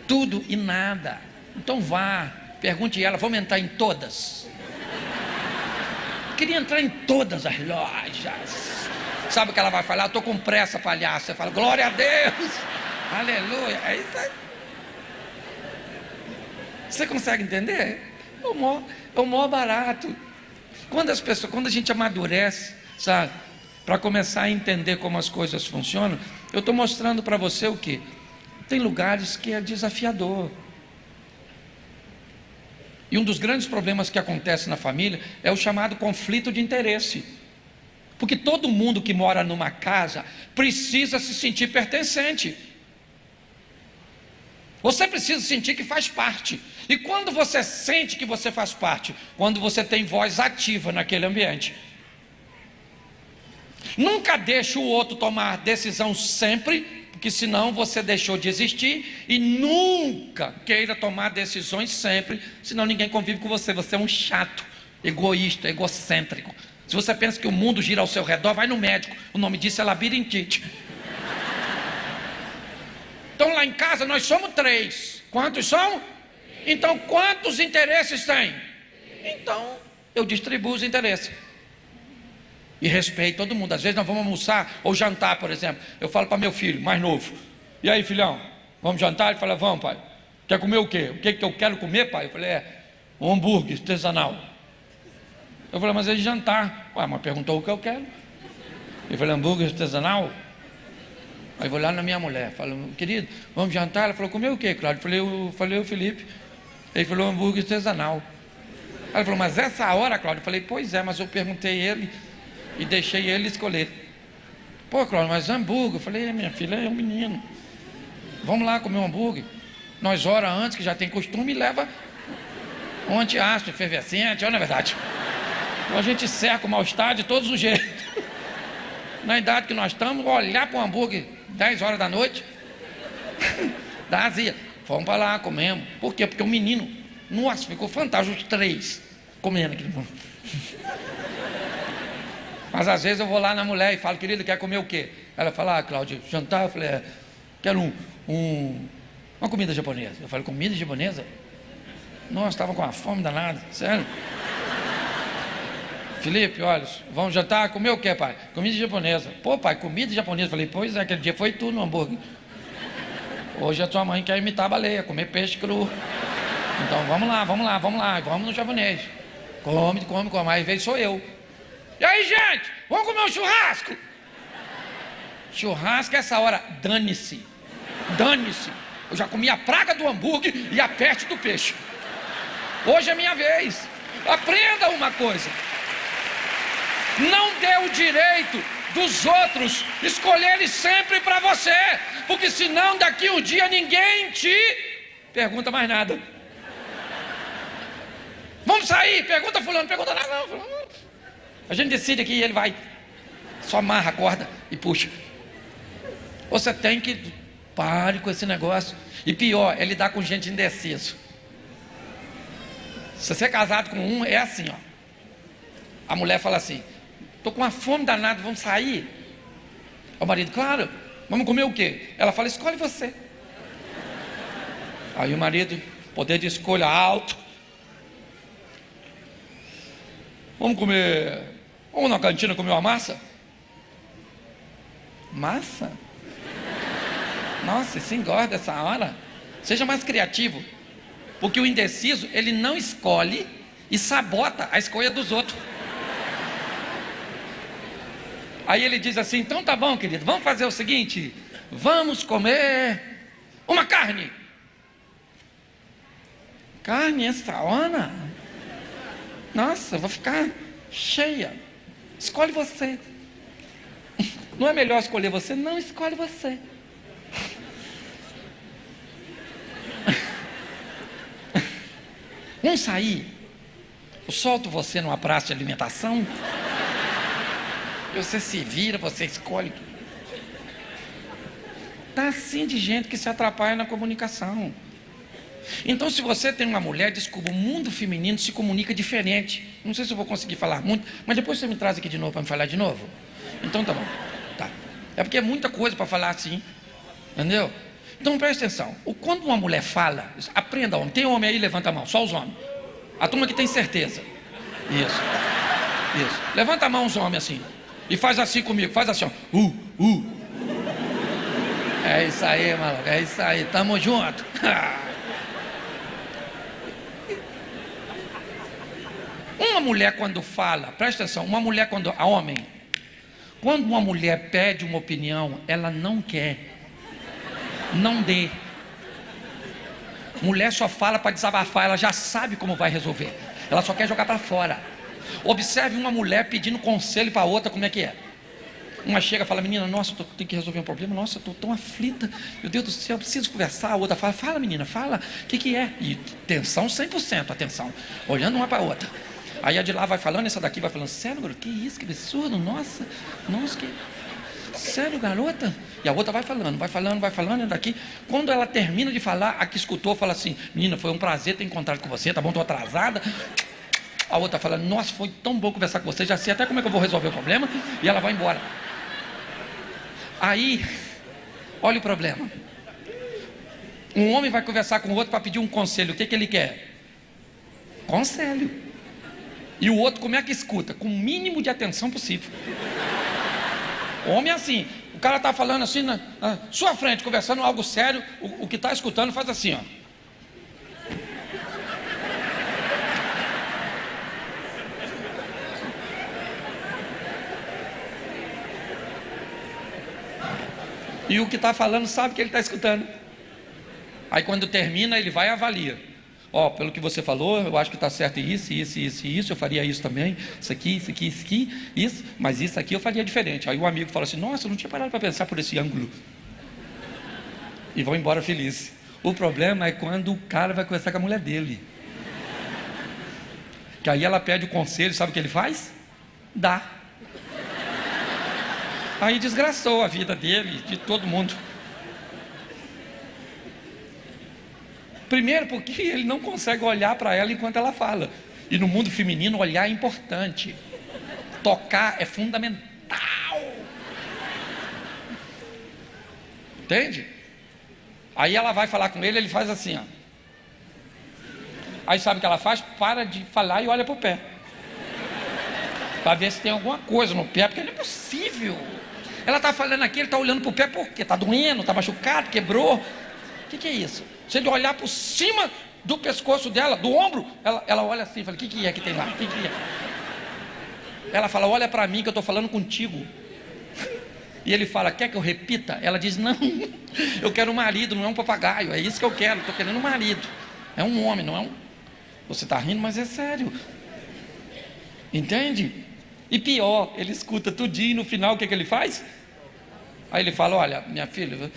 Tudo e nada. Então vá, pergunte a ela: vamos entrar em todas? Eu queria entrar em todas as lojas. Sabe o que ela vai falar? Estou com pressa, palhaço. Você fala: glória a Deus, aleluia. É isso aí. Você consegue entender? É o maior barato. Quando a gente amadurece, sabe, para começar a entender como as coisas funcionam, eu estou mostrando para você o quê? Tem lugares que é desafiador. E um dos grandes problemas que acontece na família é o chamado conflito de interesse. Porque todo mundo que mora numa casa precisa se sentir pertencente. Você precisa sentir que faz parte. E quando você sente que você faz parte? Quando você tem voz ativa naquele ambiente. Nunca deixe o outro tomar decisão sempre, porque senão você deixou de existir. E nunca queira tomar decisões sempre, senão ninguém convive com você. Você é um chato, egoísta, egocêntrico. Se você pensa que o mundo gira ao seu redor, vai no médico. O nome disso é labirintite. Então lá em casa nós somos 3. Quantos são? Então quantos interesses tem? Então eu distribuo os interesses e respeito todo mundo. Às vezes nós vamos almoçar ou jantar, por exemplo. Eu falo para meu filho mais novo: e aí, filhão, vamos jantar? Ele fala: vamos, pai. Quer comer o quê? O que eu quero comer, pai? Eu falei: um hambúrguer artesanal. Eu falei, mas é de jantar. Ué, mas perguntou o que eu quero. Eu falei, hambúrguer artesanal? Aí vou lá na minha mulher, falo, querido, vamos jantar? Ela falou, comer o quê, Cláudio? Eu falei, o Felipe. Ele falou, hambúrguer artesanal. Aí ela falou, mas essa hora, Cláudio? Eu falei, pois é, mas eu perguntei ele e deixei ele escolher. Pô, Cláudio, mas hambúrguer? Eu falei, minha filha, é um menino. Vamos lá comer um hambúrguer. Nós horas antes, que já tem costume, e leva um antiácido, efervescente, não é verdade? Então a gente cerca o mal-estar de todos os jeitos. Na idade que nós estamos, olhar para o hambúrguer 10 horas da noite, dá azia. Fomos para lá, comemos. Por quê? Porque o menino, nossa, ficou fantástico, os 3 comendo aquele hambúrguer. Mas às vezes eu vou lá na mulher e falo, querida, quer comer o quê? Ela fala, Cláudia, jantar? Eu falei, quero uma comida japonesa. Eu falei, comida japonesa? Nossa, estava com uma fome danada, sério. Felipe, olha, vamos jantar? Comer o quê, pai? Comida japonesa. Pô, pai, comida japonesa. Eu falei, pois é, aquele dia foi tu no hambúrguer. Hoje a tua mãe quer imitar a baleia, comer peixe cru. Então vamos lá, vamos no japonês. Come. Aí veio sou eu. E aí, gente, vamos comer um churrasco? Churrasco essa hora, dane-se. Eu já comi a praga do hambúrguer e a peste do peixe. Hoje é minha vez. Aprenda uma coisa. Não dê o direito dos outros escolherem sempre para você, porque senão daqui um dia ninguém te pergunta mais nada. Vamos sair? Pergunta fulano, pergunta nada. Não. A gente decide aqui e ele vai. Só amarra a corda e puxa. Você tem que... Pare com esse negócio. E pior, é lidar com gente indeciso. Se você é casado com um, é assim, ó. A mulher fala assim, estou com uma fome danada, vamos sair? O marido, claro, vamos comer o quê? Ela fala, escolhe você. Aí o marido, poder de escolha alto. Vamos na cantina comer uma massa? Massa? Nossa, você engorda essa hora? Seja mais criativo. Porque o indeciso, ele não escolhe e sabota a escolha dos outros. Aí ele diz assim, então tá bom, querido, vamos fazer o seguinte, vamos comer uma carne. Carne essa hora? Nossa, eu vou ficar cheia. Escolhe você. Não é melhor escolher você? Não, escolhe você. Vamos sair? Eu solto você numa praça de alimentação. Você se vira, você escolhe. Está assim de gente que se atrapalha na comunicação. Então, se você tem uma mulher, desculpa, o mundo feminino se comunica diferente. Não sei se eu vou conseguir falar muito, mas depois você me traz aqui de novo para me falar de novo. Então tá bom. Tá. É porque é muita coisa para falar assim. Entendeu? Então presta atenção. Quando uma mulher fala, aprenda, homem. Tem homem aí, levanta a mão, só os homens. A turma que tem certeza. Isso. Levanta a mão os homens assim. E faz assim comigo, faz assim, ó. É isso aí, maluco, é isso aí, tamo junto. Uma mulher quando fala, presta atenção, uma mulher quando uma mulher pede uma opinião, ela não quer, não dê. Mulher só fala para desabafar, ela já sabe como vai resolver, ela só quer jogar para fora. Observe uma mulher pedindo conselho para outra, como é que é? Uma chega e fala, menina, nossa, eu tenho que resolver um problema, nossa, eu estou tão aflita, meu Deus do céu, eu preciso conversar. A outra fala, menina, fala, o que é? E tensão 100%, atenção, olhando uma para a outra. Aí a de lá vai falando, essa daqui vai falando, sério, garoto, que isso, que absurdo, nossa, que... Sério, garota? E a outra vai falando, daqui. Quando ela termina de falar, a que escutou fala assim, menina, foi um prazer ter encontrado com você, tá bom, estou atrasada. A outra fala, nossa, foi tão bom conversar com você, já sei até como é que eu vou resolver o problema. E ela vai embora. Aí, olha o problema. Um homem vai conversar com o outro para pedir um conselho. O que ele quer? Conselho. E o outro, como é que escuta? Com o mínimo de atenção possível. O homem é assim. O cara está falando assim, na sua frente, conversando algo sério. O que está escutando faz assim, ó. E o que está falando sabe que ele está escutando. Aí quando termina, ele vai e avalia. Ó, pelo que você falou, eu acho que está certo isso, eu faria isso também, isso aqui, isso, mas isso aqui eu faria diferente. Aí o amigo fala assim, nossa, eu não tinha parado para pensar por esse ângulo. E vão embora felizes. O problema é quando o cara vai conversar com a mulher dele. Que aí ela pede o conselho, sabe o que ele faz? Dá. Aí desgraçou a vida dele, de todo mundo. Primeiro porque ele não consegue olhar para ela enquanto ela fala. E no mundo feminino olhar é importante. Tocar é fundamental. Entende? Aí ela vai falar com ele, ele faz assim, ó. Aí sabe o que ela faz? Para de falar e olha para o pé. Para ver se tem alguma coisa no pé, porque não é possível. Ela está falando aqui, ele está olhando para o pé porque está doendo, está machucado, quebrou. O que é isso? Se ele olhar por cima do pescoço dela, do ombro, ela olha assim e fala, o que é que tem lá? O que é? Ela fala, olha para mim que eu estou falando contigo. E ele fala, quer que eu repita? Ela diz, não, eu quero um marido, não é um papagaio, é isso que eu quero, estou querendo um marido. É um homem, não é um... Você está rindo, mas é sério. Entende? E pior, ele escuta tudinho e no final o que ele faz? Aí ele fala, olha, minha filha,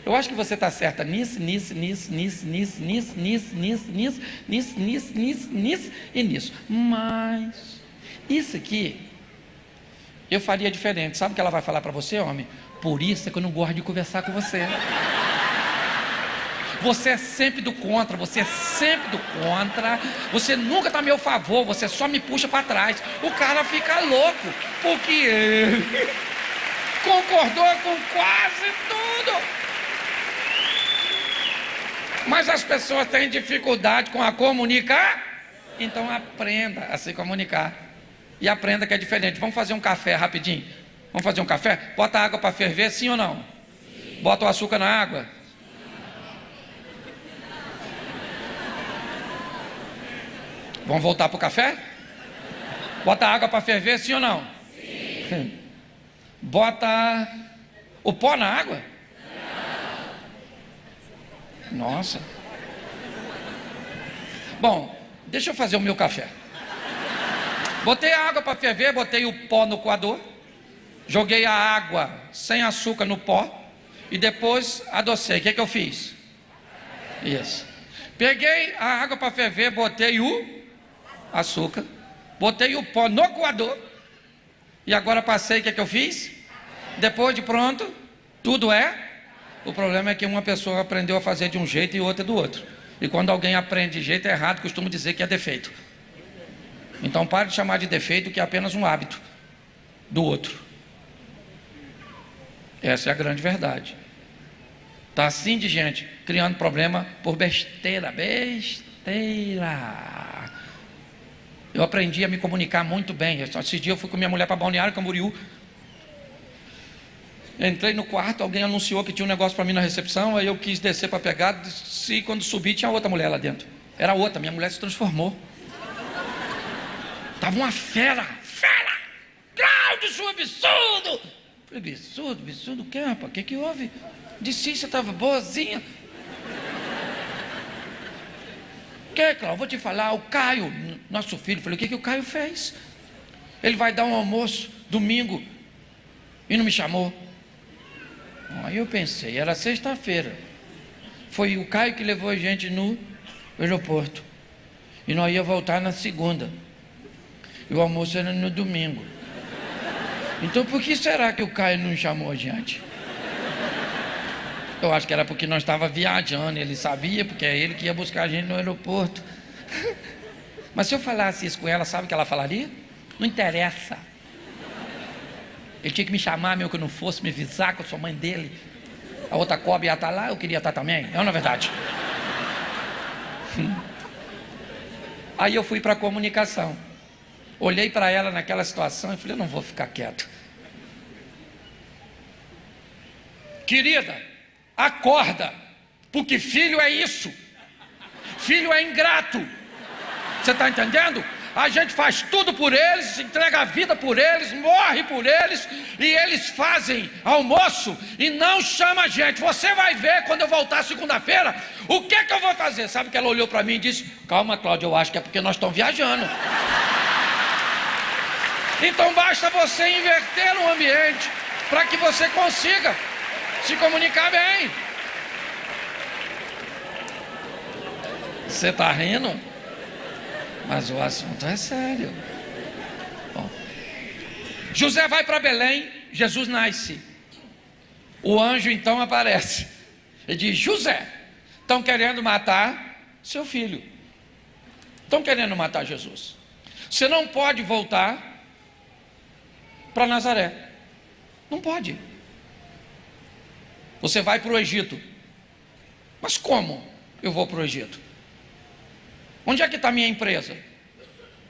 eu acho que você está certa nisso e nisso. Mas isso aqui eu faria diferente. Sabe o que ela vai falar para você, homem? Por isso é que eu não gosto de conversar com você. Você é sempre do contra, você nunca está a meu favor, você só me puxa para trás. O cara fica louco, porque ele concordou com quase tudo. Mas as pessoas têm dificuldade com a comunicar, então aprenda a se comunicar. E aprenda que é diferente. Vamos fazer um café rapidinho? Vamos fazer um café? Bota a água para ferver, sim ou não? Sim. Bota o açúcar na água? Vamos voltar para o café? Bota a água para ferver, sim ou não? Sim. Bota o pó na água? Não. Nossa. Bom, deixa eu fazer o meu café. Botei a água para ferver, botei o pó no coador, joguei a água sem açúcar no pó e depois adocei. O que eu fiz? Isso. Peguei a água para ferver, botei o açúcar, botei o pó no coador e agora passei. O que eu fiz? Depois de pronto, tudo é. O problema é que uma pessoa aprendeu a fazer de um jeito e outra do outro. E quando alguém aprende de jeito errado, costumo dizer que é defeito. Então pare de chamar de defeito, que é apenas um hábito do outro. Essa é a grande verdade. Está assim de gente criando problema por besteira. Eu aprendi a me comunicar muito bem. Esse dia eu fui com minha mulher para Balneário Camboriú. Entrei no quarto, alguém anunciou que tinha um negócio para mim na recepção. Aí eu quis descer para pegar, e quando subi tinha outra mulher lá dentro. Era outra, minha mulher se transformou. Estava uma fera. Cláudio, isso é um absurdo. Falei, absurdo o quê, rapaz? O que houve? Disse, você estava boazinha. Que, Cláudio? Vou te falar, o Caio, nosso filho, falei, o que o Caio fez? Ele vai dar um almoço domingo e não me chamou. Aí eu pensei, era sexta-feira. Foi o Caio que levou a gente no aeroporto. E nós ia voltar na segunda. E o almoço era no domingo. Então por que será que o Caio não chamou a gente? Eu acho que era porque nós estávamos viajando. Ele sabia, porque é ele que ia buscar a gente no aeroporto. Mas se eu falasse isso com ela, sabe o que ela falaria? Não interessa. Ele tinha que me chamar, mesmo que eu não fosse, me avisar que eu sou mãe dele. A outra cobra ia estar lá, eu queria estar também. Não é verdade? Aí eu fui para a comunicação. Olhei para ela naquela situação e falei, eu não vou ficar quieto. Querida, acorda, porque filho é isso. Filho é ingrato. Você está entendendo? a gente faz tudo por eles, entrega a vida por eles, morre por eles, e eles fazem almoço e não chama a gente. Você vai ver quando eu voltar segunda-feira, o que eu vou fazer? Sabe que ela olhou para mim e disse: calma, Cláudia, eu acho que é porque nós estamos viajando. Então basta você inverter o ambiente para que você consiga se comunicar bem. Você está rindo? Mas o assunto é sério. Bom, José vai para Belém, Jesus nasce. O anjo então aparece e diz: José, estão querendo matar seu filho. Estão querendo matar Jesus. Você não pode voltar para Nazaré. Não pode. Você vai para o Egito. Mas como eu vou para o Egito? Onde é que está minha empresa?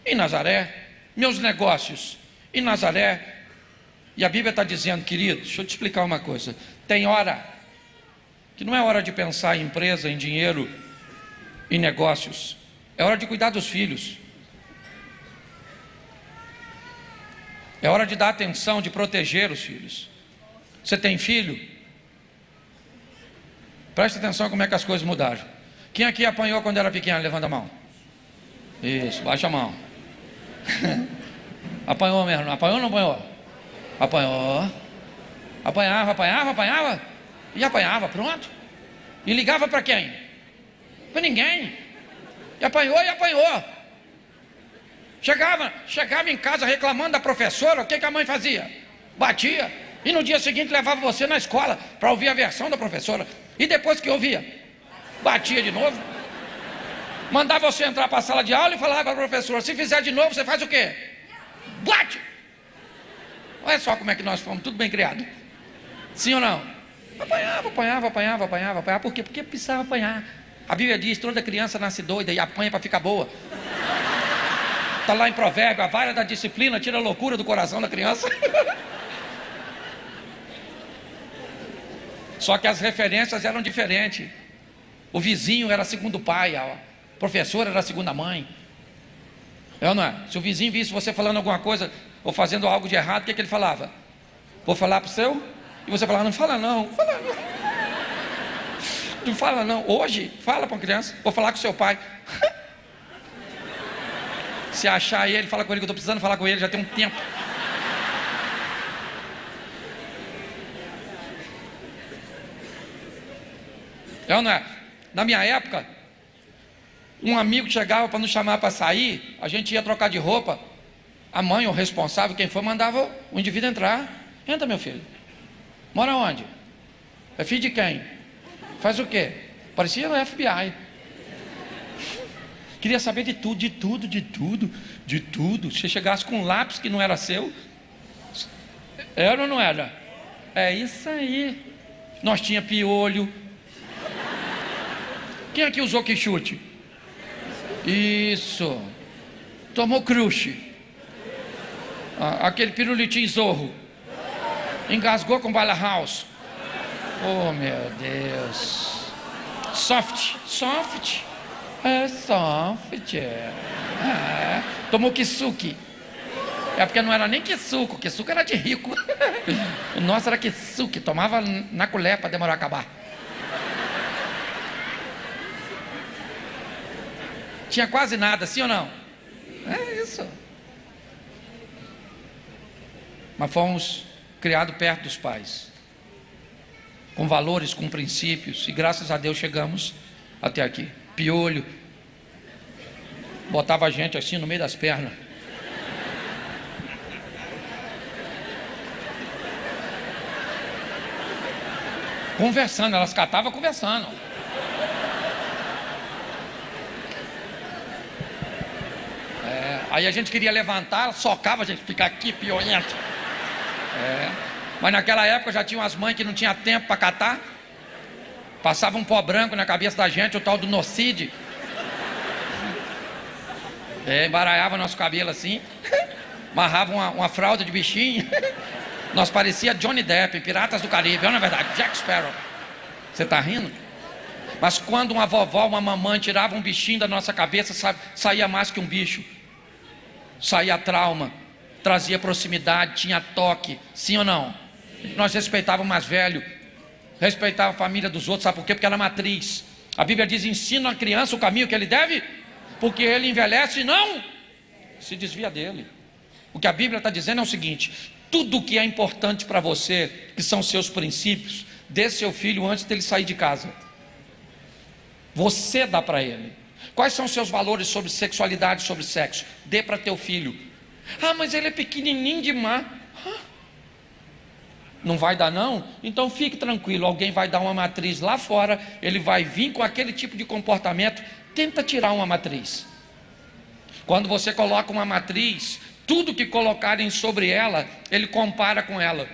Em Nazaré. Meus negócios? Em Nazaré. E a Bíblia está dizendo, querido, deixa eu te explicar uma coisa. Tem hora que não é hora de pensar em empresa, em dinheiro, em negócios. É hora de cuidar dos filhos. É hora de dar atenção, de proteger os filhos. Você tem filho? Presta atenção como é que as coisas mudaram. Quem aqui apanhou quando era pequeno? Levanta a mão. Isso, baixa a mão. Apanhou mesmo, apanhou ou não apanhou? Apanhou. Apanhava. E apanhava, pronto. E ligava para quem? Para ninguém. E apanhou. Chegava em casa reclamando da professora, o que a mãe fazia? Batia. E no dia seguinte levava você na escola para ouvir a versão da professora. E depois que ouvia, batia de novo. Mandava você entrar para a sala de aula e falava para a professora: se fizer de novo, você faz o quê? Bate! Olha só como é que nós fomos, tudo bem criado. Sim ou não? Apanhava. Por quê? Porque precisava apanhar. A Bíblia diz: toda criança nasce doida e apanha para ficar boa. Está lá em Provérbio: a vara da disciplina tira a loucura do coração da criança. Só que as referências eram diferentes. O vizinho era segundo pai, a professora era segunda mãe. É ou não é? Se o vizinho visse você falando alguma coisa ou fazendo algo de errado, o que ele falava? Vou falar para o seu? E você falava: não fala não. Não fala não. Hoje, fala para uma criança: vou falar com seu pai. Se achar ele, fala com ele, que eu estou precisando falar com ele, já tem um tempo. É ou não é? Na minha época, um amigo chegava para nos chamar para sair, a gente ia trocar de roupa, a mãe, o responsável, quem for, mandava o indivíduo entrar. Entra, meu filho. Mora onde? É filho de quem? Faz o quê? Parecia no FBI. Queria saber de tudo. Se chegasse com um lápis que não era seu, era ou não era? É isso aí. Nós tinha piolho. Quem aqui usou quichute? Isso. Tomou crush. Aquele pirulitinho zorro. Engasgou com bala house. Oh, meu Deus. Soft. É soft. Tomou kisuke. É porque não era nem kisuko era de rico. O nosso era kisuke. Tomava na colher para demorar a acabar. Tinha quase nada, sim ou não? É isso. Mas fomos criados perto dos pais, com valores, com princípios, e graças a Deus chegamos até aqui. Piolho, botava a gente assim no meio das pernas. Conversando, elas catavam conversando. Aí a gente queria levantar, socava, a gente ficar aqui, piolhento. Mas naquela época já tinham as mães que não tinham tempo para catar. Passava um pó branco na cabeça da gente, o tal do nocide. Embaralhava nosso cabelo assim. Amarrava uma fralda de bichinho. Nós parecia Johnny Depp, Piratas do Caribe. Não é verdade? Jack Sparrow. Você está rindo? Mas quando uma vovó, uma mamãe tirava um bichinho da nossa cabeça, saía mais que um bicho. saía trauma, trazia proximidade, tinha toque, sim ou não? Nós respeitávamos o mais velho, respeitava a família dos outros, sabe por quê? Porque era matriz. A Bíblia diz: ensina a criança o caminho que ele deve, porque ele envelhece e não se desvia dele. O que a Bíblia está dizendo é o seguinte: tudo que é importante para você, que são seus princípios, dê seu filho antes dele sair de casa. Você dá para ele. Quais são seus valores sobre sexualidade, sobre sexo? Dê para teu filho. Ah, mas ele é pequenininho demais. Não vai dar não? Então fique tranquilo, alguém vai dar uma matriz lá fora, ele vai vir com aquele tipo de comportamento. Tenta tirar uma matriz. Quando você coloca uma matriz, tudo que colocarem sobre ela, ele compara com ela.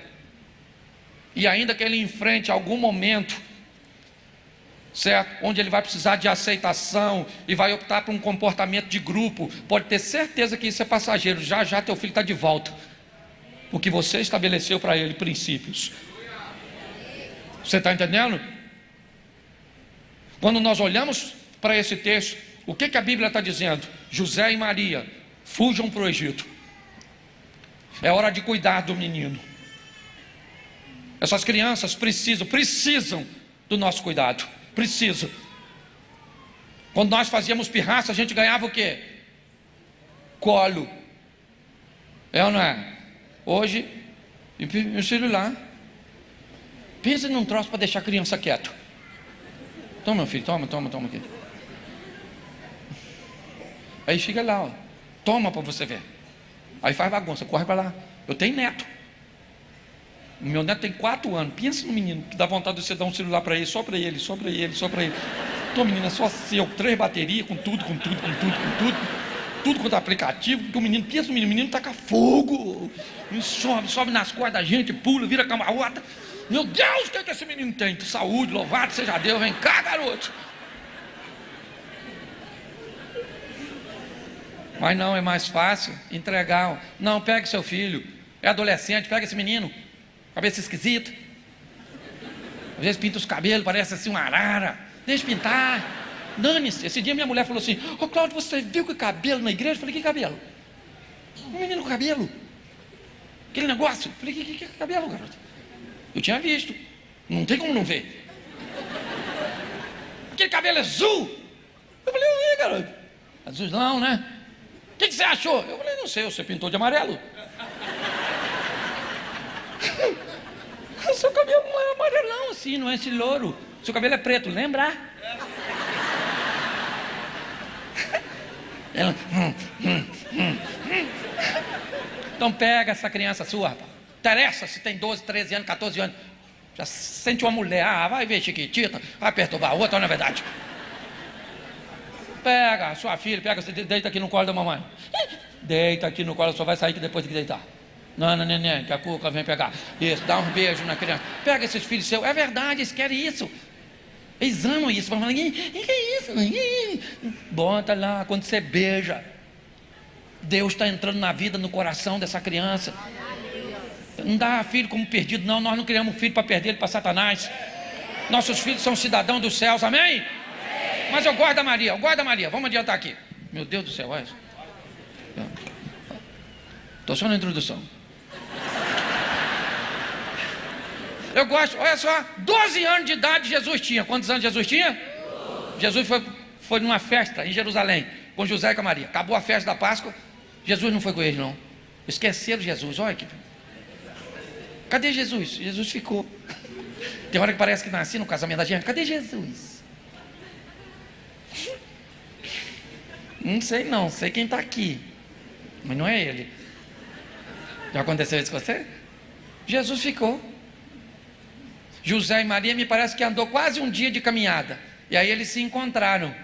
E ainda que ele enfrente algum momento, certo? Onde ele vai precisar de aceitação e vai optar por um comportamento de grupo, pode ter certeza que isso é passageiro. Já já teu filho está de volta, porque você estabeleceu para ele princípios. Você está entendendo? Quando nós olhamos para esse texto, o que a Bíblia está dizendo? José e Maria fujam para o Egito. É hora de cuidar do menino. Essas crianças precisam do nosso cuidado. Precisam. Quando nós fazíamos pirraça, a gente ganhava o quê? Colo. É ou não é? Hoje, meu celular. Pensa num troço para deixar a criança quieta. Toma, meu filho, toma aqui. Aí chega lá, ó. Toma para você ver. Aí faz bagunça, corre para lá. Eu tenho neto. O meu neto tem 4 anos. Pensa no menino que dá vontade de você dar um celular para ele, só para ele. Tô, menino, é só seu, 3 baterias, com tudo. Tudo quanto é aplicativo. Porque o menino, pensa no menino taca fogo. Sobe nas cordas da gente, pula, vira cambalhota. Meu Deus, o que é que esse menino tem? Saúde, louvado seja Deus, vem cá, garoto. Mas não, é mais fácil entregar. Não, pega seu filho, é adolescente, pega esse menino, cabeça esquisita, às vezes pinta os cabelos, parece assim uma arara, deixa pintar, dane-se. Esse dia minha mulher falou assim: ô Cláudio, você viu que cabelo na igreja? Eu falei: que cabelo? Um menino com cabelo, aquele negócio. Eu falei: que cabelo, garoto? Eu tinha visto, não tem como não ver. Aquele cabelo azul. Eu falei: ué, garoto, azulão, né? O que você achou? Eu falei: não sei, você pintou de amarelo. Seu cabelo não é amarelão assim, não é esse louro. Seu cabelo é preto, lembra? Ela... Então pega essa criança sua, rapaz. Interessa se tem 12, 13 anos, 14 anos. Já sente uma mulher, vai ver chiquitita, vai perturbar a outra, não é verdade? Pega a sua filha, deita aqui no colo da mamãe. Deita aqui no colo, só vai sair que depois de deitar. Não, neném, que a cuca vem pegar. Isso, dá um beijo na criança. Pega esses filhos seus. É verdade, eles querem isso. Eles amam isso. Vão falar: que é isso? Bota lá, quando você beija, Deus está entrando na vida, no coração dessa criança. Não dá filho como perdido, não. Nós não criamos filho para perder ele para Satanás. Nossos filhos são cidadãos dos céus, amém? Mas eu gosto da Maria, Vamos adiantar aqui. Meu Deus do céu, olha. Estou só na introdução. Eu gosto, olha só, 12 anos de idade Jesus tinha. Quantos anos Jesus tinha? 12. Jesus foi numa festa em Jerusalém, com José e com a Maria. Acabou a festa da Páscoa, Jesus não foi com eles não. Esqueceram Jesus, olha aqui. Cadê Jesus? Jesus ficou. Tem hora que parece que nasci no casamento da gente. Cadê Jesus? Não sei não, sei quem está aqui, mas não é ele. Já aconteceu isso com você? Jesus ficou. José e Maria me parece que andou quase um dia de caminhada. E aí eles se encontraram,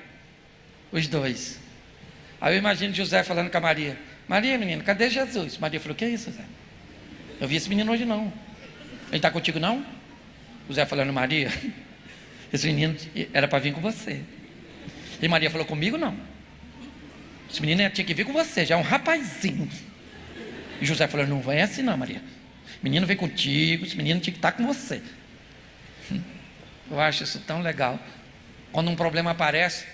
os dois. Aí eu imagino José falando com a Maria: Maria, menino, cadê Jesus? Maria falou: que é isso, José? Eu vi esse menino hoje não. Ele está contigo não? José falando: Maria, esse menino era para vir com você. E Maria falou: comigo não. Esse menino tinha que vir com você, já é um rapazinho. E José falou: não vai assim não, Maria. O menino vem contigo, esse menino tinha que estar com você. Eu acho isso tão legal. Quando um problema aparece,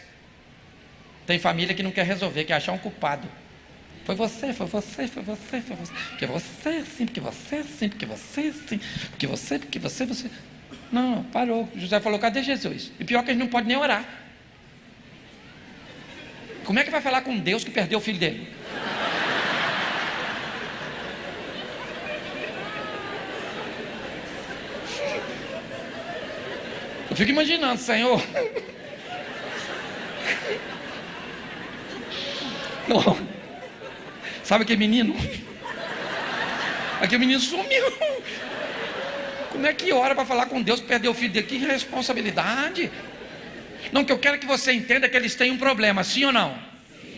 tem família que não quer resolver, quer achar um culpado. Foi você, foi você, foi você, foi você. Porque você sim, porque você sim, porque você sim, porque você. Não, parou. José falou, cadê Jesus? E pior que ele não pode nem orar. Como é que vai falar com Deus que perdeu o filho dele? Eu fico imaginando, Senhor. Não. Sabe aquele menino? Aquele menino sumiu. Como é que ora para falar com Deus que perdeu o filho dele? Que responsabilidade. Não, que eu quero que você entenda que eles têm um problema, sim ou não?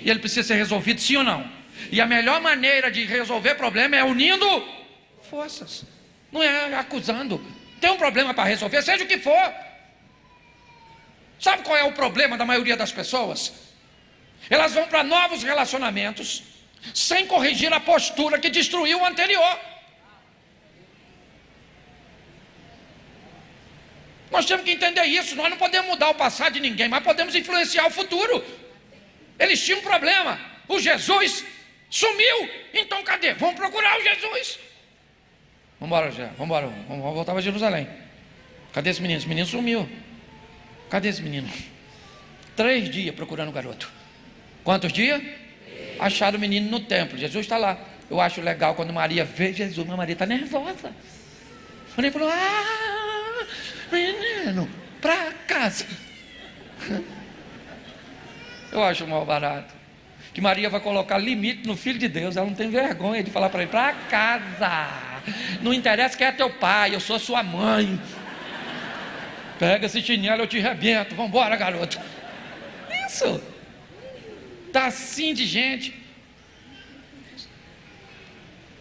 E ele precisa ser resolvido, sim ou não? E a melhor maneira de resolver problema é unindo forças. Não é acusando. Tem um problema para resolver, seja o que for. Sabe qual é o problema da maioria das pessoas? Elas vão para novos relacionamentos sem corrigir a postura que destruiu o anterior. Nós temos que entender isso. Nós não podemos mudar o passado de ninguém, mas podemos influenciar o futuro. Eles tinham um problema. O Jesus sumiu. Então cadê? Vamos procurar o Jesus. Vamos voltar para Jerusalém. Cadê esse menino? Esse menino sumiu. Cadê esse menino? 3 dias procurando o garoto. Quantos dias? Acharam o menino no templo. Jesus está lá. Eu acho legal quando Maria vê Jesus. Mas Maria está nervosa. Maria falou, menino, para casa. Eu acho mal barato. Que Maria vai colocar limite no Filho de Deus. Ela não tem vergonha de falar para ele, para casa. Não interessa quem é teu pai, eu sou sua mãe. Pega esse chinelo, eu te rebento. Vamos embora, garoto. Isso. Está assim de gente.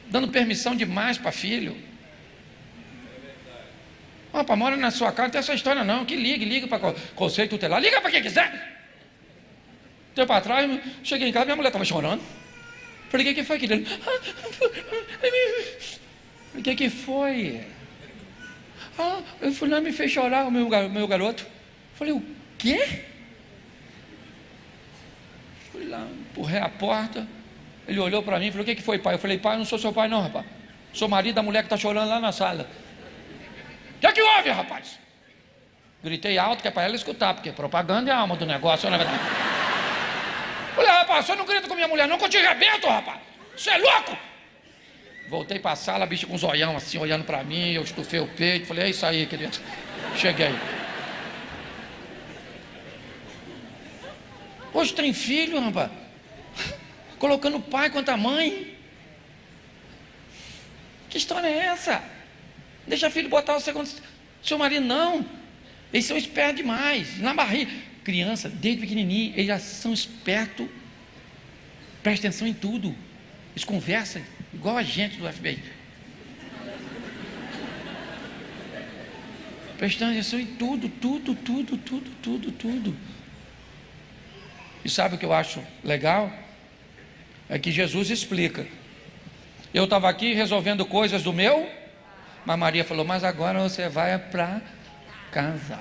Dando permissão demais para filho. Opa, mora na sua casa, não tem essa história não. Que liga para conselho tutelar. Liga para quem quiser. Tempo atrás, cheguei em casa, minha mulher estava chorando. Falei, o que foi, querido? O que foi? Eu fui lá, me fez chorar o meu garoto. Falei, o quê? Fui lá, empurrei a porta. Ele olhou para mim e falou, o que foi, pai? Eu falei, pai, eu não sou seu pai não, rapaz. Sou marido da mulher que está chorando lá na sala. O que houve, rapaz? Gritei alto, que é para ela escutar, porque propaganda é a alma do negócio, não é verdade? Falei, rapaz, você não grita com minha mulher não, que eu te arrebento, rapaz. Você é louco? Voltei para a sala, a bicha com um zoião assim, olhando para mim, eu estufei o peito, falei, é isso aí, querido. Cheguei. Hoje tem filho, rapaz. Colocando o pai contra a mãe. Que história é essa? Deixa filho botar o segundo. Seu marido não. Eles são espertos demais. Na barriga. Criança, desde pequenininho, eles já são espertos. Presta atenção em tudo. Eles conversam igual a gente do FBI. Prestando atenção em tudo. E sabe o que eu acho legal? É que Jesus explica. Eu estava aqui resolvendo coisas do meu, mas Maria falou, mas agora você vai para casa.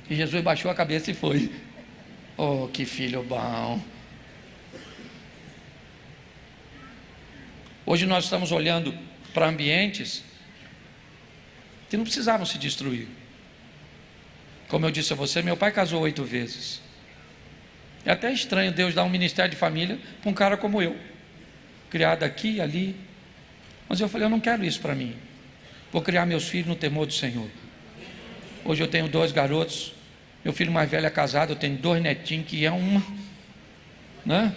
E Jesus baixou a cabeça e foi. Oh, que filho bom. Hoje nós estamos olhando para ambientes que não precisavam se destruir. Como eu disse a você, meu pai casou 8 vezes. É até estranho Deus dar um ministério de família para um cara como eu, criado aqui e ali. Mas eu falei, eu não quero isso para mim. Vou criar meus filhos no temor do Senhor. Hoje eu tenho 2 garotos. Meu filho mais velho é casado, eu tenho 2 netinhos que é uma, né?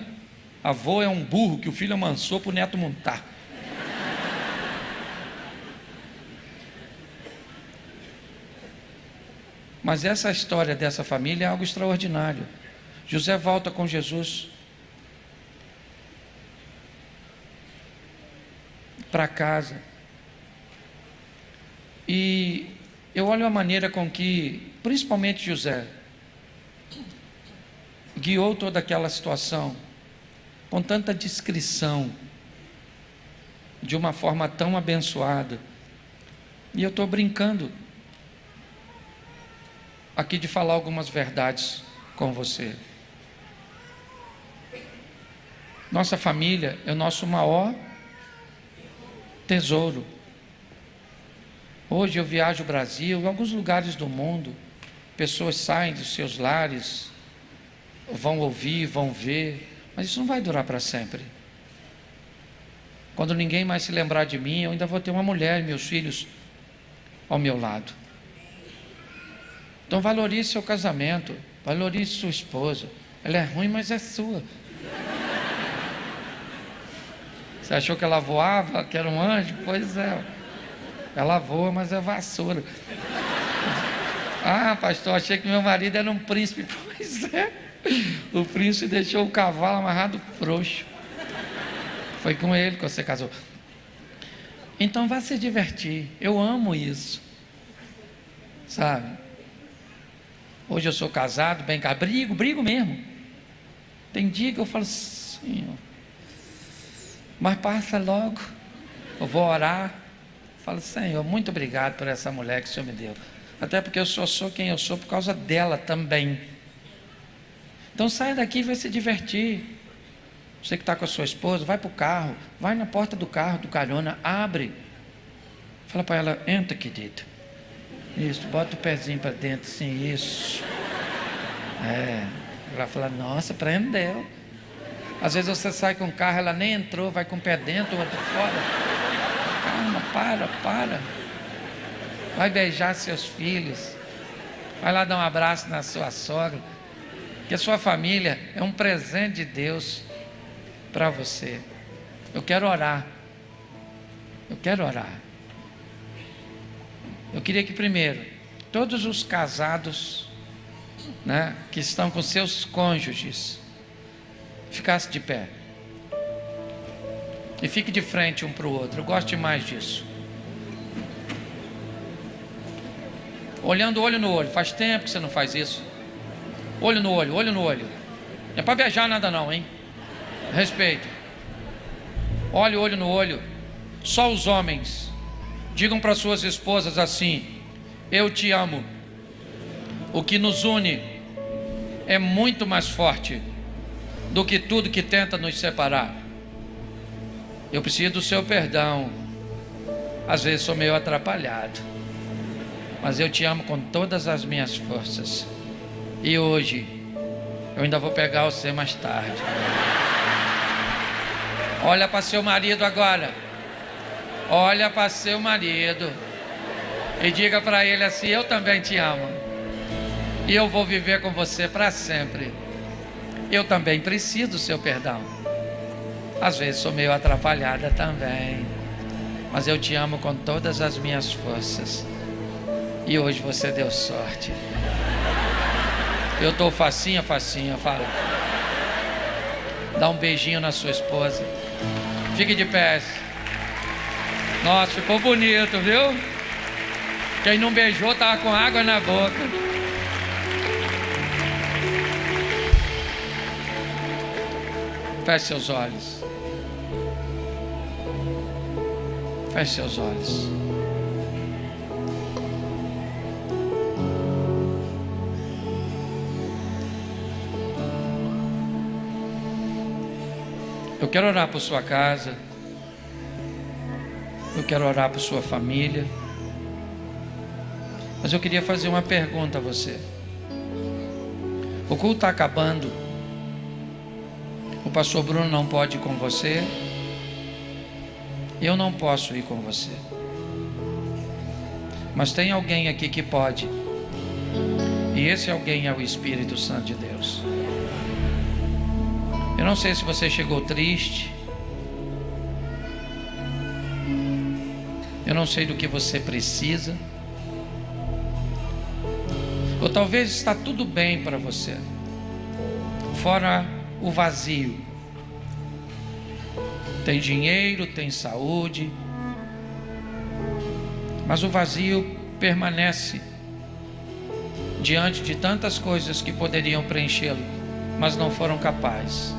Avô é um burro que o filho amansou para o neto montar. Mas essa história dessa família é algo extraordinário. José volta com Jesus para casa. E eu olho a maneira com que, principalmente José, guiou toda aquela situação com tanta discrição, de uma forma tão abençoada. E eu estou brincando aqui de falar algumas verdades com você. Nossa família é o nosso maior tesouro. Hoje eu viajo o Brasil, em alguns lugares do mundo, pessoas saem dos seus lares, vão ouvir, vão ver, mas isso não vai durar para sempre. Quando ninguém mais se lembrar de mim, eu ainda vou ter uma mulher e meus filhos ao meu lado. Então valorize seu casamento, valorize sua esposa. Ela é ruim, mas é sua. Você achou que ela voava, que era um anjo? Pois é. Ela voa, mas é vassoura. Ah, pastor, achei que meu marido era um príncipe. Pois é. O príncipe deixou o cavalo amarrado frouxo. Foi com ele que você casou. Então vá se divertir. Eu amo isso. Sabe? Hoje eu sou casado, bem cá, brigo mesmo. Tem dia que eu falo, Senhor, mas passa logo. Eu vou orar. Falo, Senhor, muito obrigado por essa mulher que o Senhor me deu. Até porque eu só sou quem eu sou por causa dela também. Então saia daqui e vai se divertir. Você que está com a sua esposa, vai para o carro, vai na porta do carro, do carona, abre. Fala para ela, entra, querida. Isso, bota o pezinho para dentro, sim, isso. Ela fala, nossa, prendeu. Às vezes você sai com o carro, ela nem entrou, vai com o pé dentro, o outro fora. Calma, para. Vai beijar seus filhos. Vai lá dar um abraço na sua sogra. Que a sua família é um presente de Deus para você. Eu quero orar. Eu queria que primeiro, todos os casados, né, que estão com seus cônjuges, ficasse de pé. E fique de frente um para o outro. Eu gosto demais disso. Olhando olho no olho. Faz tempo que você não faz isso. Olho no olho. Não é para beijar nada não, hein? Respeito. Olho no olho. Só os homens. Digam para suas esposas assim: eu te amo. O que nos une é muito mais forte do que tudo que tenta nos separar. Eu preciso do seu perdão. Às vezes sou meio atrapalhado, mas eu te amo com todas as minhas forças. E hoje eu ainda vou pegar você mais tarde. Olha para seu marido agora. Olha para seu marido e diga para ele assim: eu também te amo e eu vou viver com você para sempre. Eu também preciso do seu perdão. Às vezes sou meio atrapalhada também, mas eu te amo com todas as minhas forças. E hoje você deu sorte. Eu estou facinha, fala. Dá um beijinho na sua esposa. Fique de pé. Nossa, ficou bonito, viu? Quem não beijou estava com água na boca. Feche seus olhos. Feche seus olhos. Eu quero orar por sua casa. Eu quero orar por sua família. Mas eu queria fazer uma pergunta a você. O culto está acabando. O pastor Bruno não pode ir com você. Eu não posso ir com você. Mas tem alguém aqui que pode. E esse alguém é o Espírito Santo de Deus. Eu não sei se você chegou triste. Eu não sei do que você precisa. Ou talvez está tudo bem para você, fora o vazio. Tem dinheiro, tem saúde, mas o vazio permanece diante de tantas coisas que poderiam preenchê-lo, mas não foram capazes.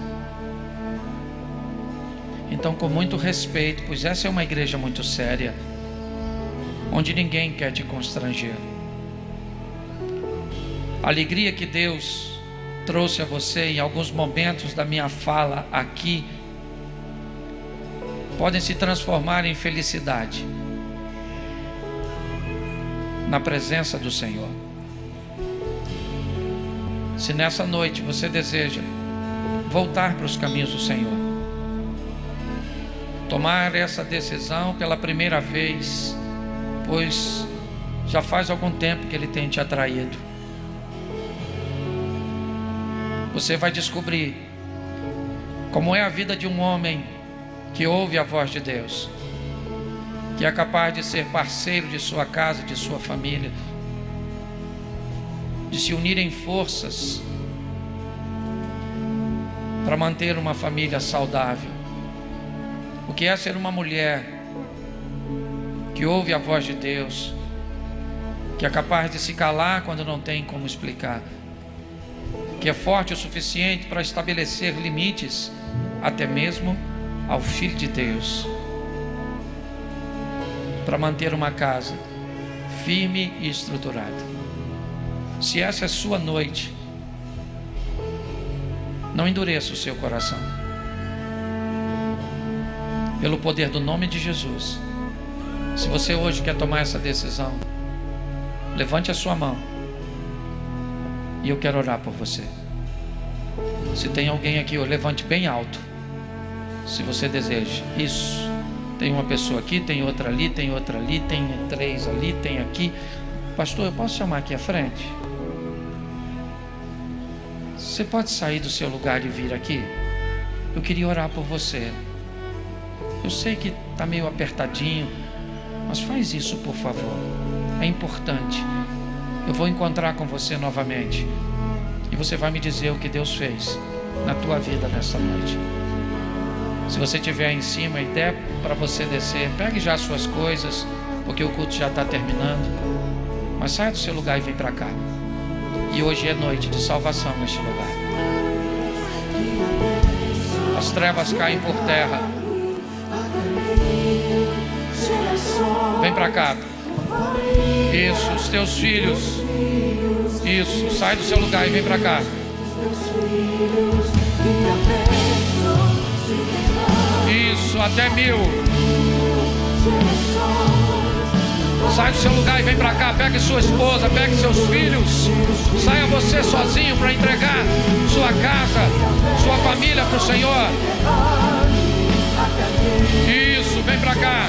Então, com muito respeito, pois essa é uma igreja muito séria, onde ninguém quer te constranger. A alegria que Deus trouxe a você em alguns momentos da minha fala aqui podem se transformar em felicidade na presença do Senhor. Se nessa noite você deseja voltar para os caminhos do Senhor, tomar essa decisão pela primeira vez, pois já faz algum tempo que Ele tem te atraído, você vai descobrir como é a vida de um homem que ouve a voz de Deus, que é capaz de ser parceiro de sua casa, de sua família, de se unirem forças para manter uma família saudável. O que é ser uma mulher que ouve a voz de Deus, que é capaz de se calar quando não tem como explicar, que é forte o suficiente para estabelecer limites até mesmo ao Filho de Deus, para manter uma casa firme e estruturada. Se essa é sua noite, não endureça o seu coração. Pelo poder do nome de Jesus, se você hoje quer tomar essa decisão, levante a sua mão e eu quero orar por você. Se tem alguém aqui, levante bem alto, se você deseja. Isso. Tem uma pessoa aqui, tem outra ali, tem outra ali, tem 3 ali, tem aqui. Pastor, eu posso chamar aqui à frente? Você pode sair do seu lugar e vir aqui? Eu queria orar por você. Eu sei que está meio apertadinho, mas faz isso, por favor. É importante. Eu vou encontrar com você novamente e você vai me dizer o que Deus fez na tua vida nessa noite. Se você estiver aí em cima e der para você descer, pegue já as suas coisas, porque o culto já está terminando. Mas saia do seu lugar e vem para cá. E hoje é noite de salvação neste lugar. As trevas caem por terra. Vem para cá. Isso, os teus filhos. Isso, sai do seu lugar e vem para cá. Isso, até 1000. Sai do seu lugar e vem para cá. Pegue sua esposa, pegue seus filhos. Saia você sozinho para entregar sua casa, sua família para o Senhor. Isso, vem para cá.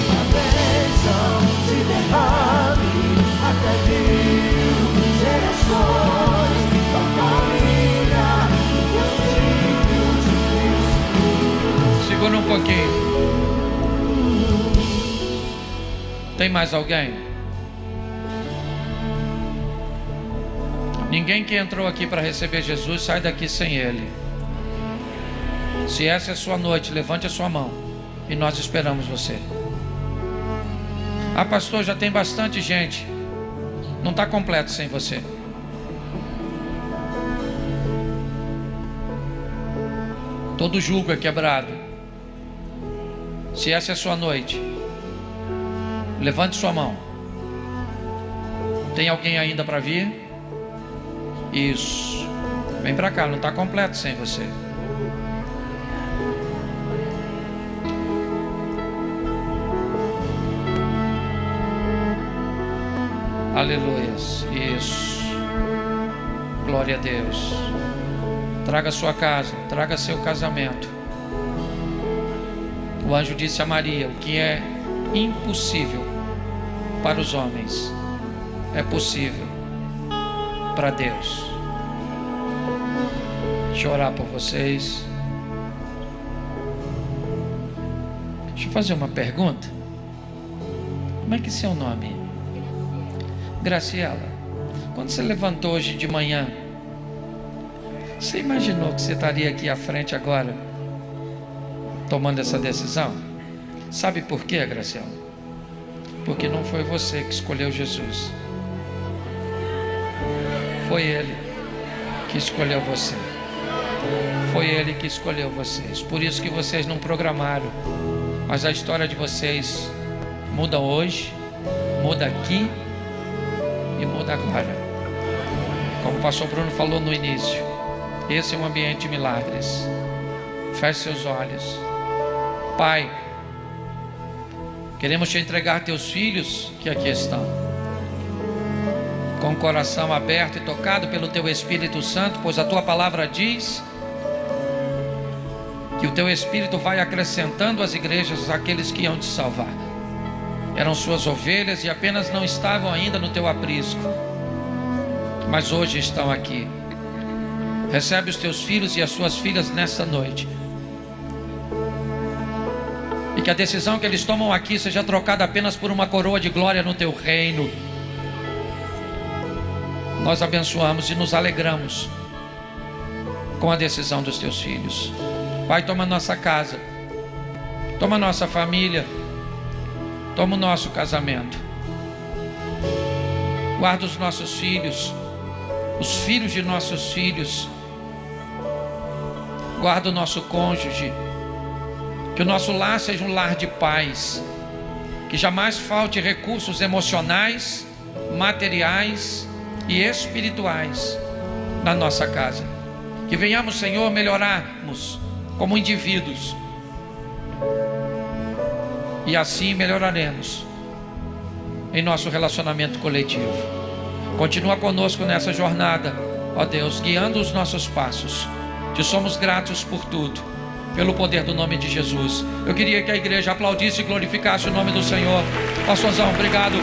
A bênção se derrame até 1000 gerações da família, meus filhos. Segura um pouquinho. Tem mais alguém? Ninguém que entrou aqui para receber Jesus sai daqui sem Ele. Se essa é a sua noite, levante a sua mão e nós esperamos você. Ah, pastor, já tem bastante gente. Não está completo sem você. Todo jugo é quebrado. Se essa é a sua noite, levante sua mão. Tem alguém ainda para vir? Isso. Vem para cá, não está completo sem você. Aleluias. Isso. Glória a Deus. Traga sua casa, traga seu casamento. O anjo disse a Maria: o que é impossível para os homens é possível para Deus. Deixa eu orar por vocês. Deixa eu fazer uma pergunta. Como é que é seu nome? Graciela. Quando você levantou hoje de manhã, você imaginou que você estaria aqui à frente agora, tomando essa decisão? Sabe por quê, Graciela? Porque não foi você que escolheu Jesus. Foi Ele que escolheu você. Foi Ele que escolheu vocês. Por isso que vocês não programaram. Mas a história de vocês muda hoje, muda aqui e muda agora. Como o pastor Bruno falou no início, esse é um ambiente de milagres. Feche seus olhos. Pai, queremos te entregar teus filhos que aqui estão, com o coração aberto e tocado pelo teu Espírito Santo, pois a tua palavra diz que o teu Espírito vai acrescentando às igrejas aqueles que iam te salvar. Eram suas ovelhas e apenas não estavam ainda no teu aprisco, mas hoje estão aqui. Recebe os teus filhos e as suas filhas nesta noite, e que a decisão que eles tomam aqui seja trocada apenas por uma coroa de glória no teu reino. Nós abençoamos e nos alegramos com a decisão dos teus filhos. Pai, toma nossa casa, toma nossa família, toma o nosso casamento, guarda os nossos filhos, os filhos de nossos filhos, guarda o nosso cônjuge, que o nosso lar seja um lar de paz, que jamais falte recursos emocionais, materiais e espirituais na nossa casa, que venhamos, Senhor, melhorarmos como indivíduos, e assim melhoraremos em nosso relacionamento coletivo. Continua conosco nessa jornada, ó Deus, guiando os nossos passos. Te somos gratos por tudo, pelo poder do nome de Jesus. Eu queria que a igreja aplaudisse e glorificasse o nome do Senhor. Pastorzão, obrigado.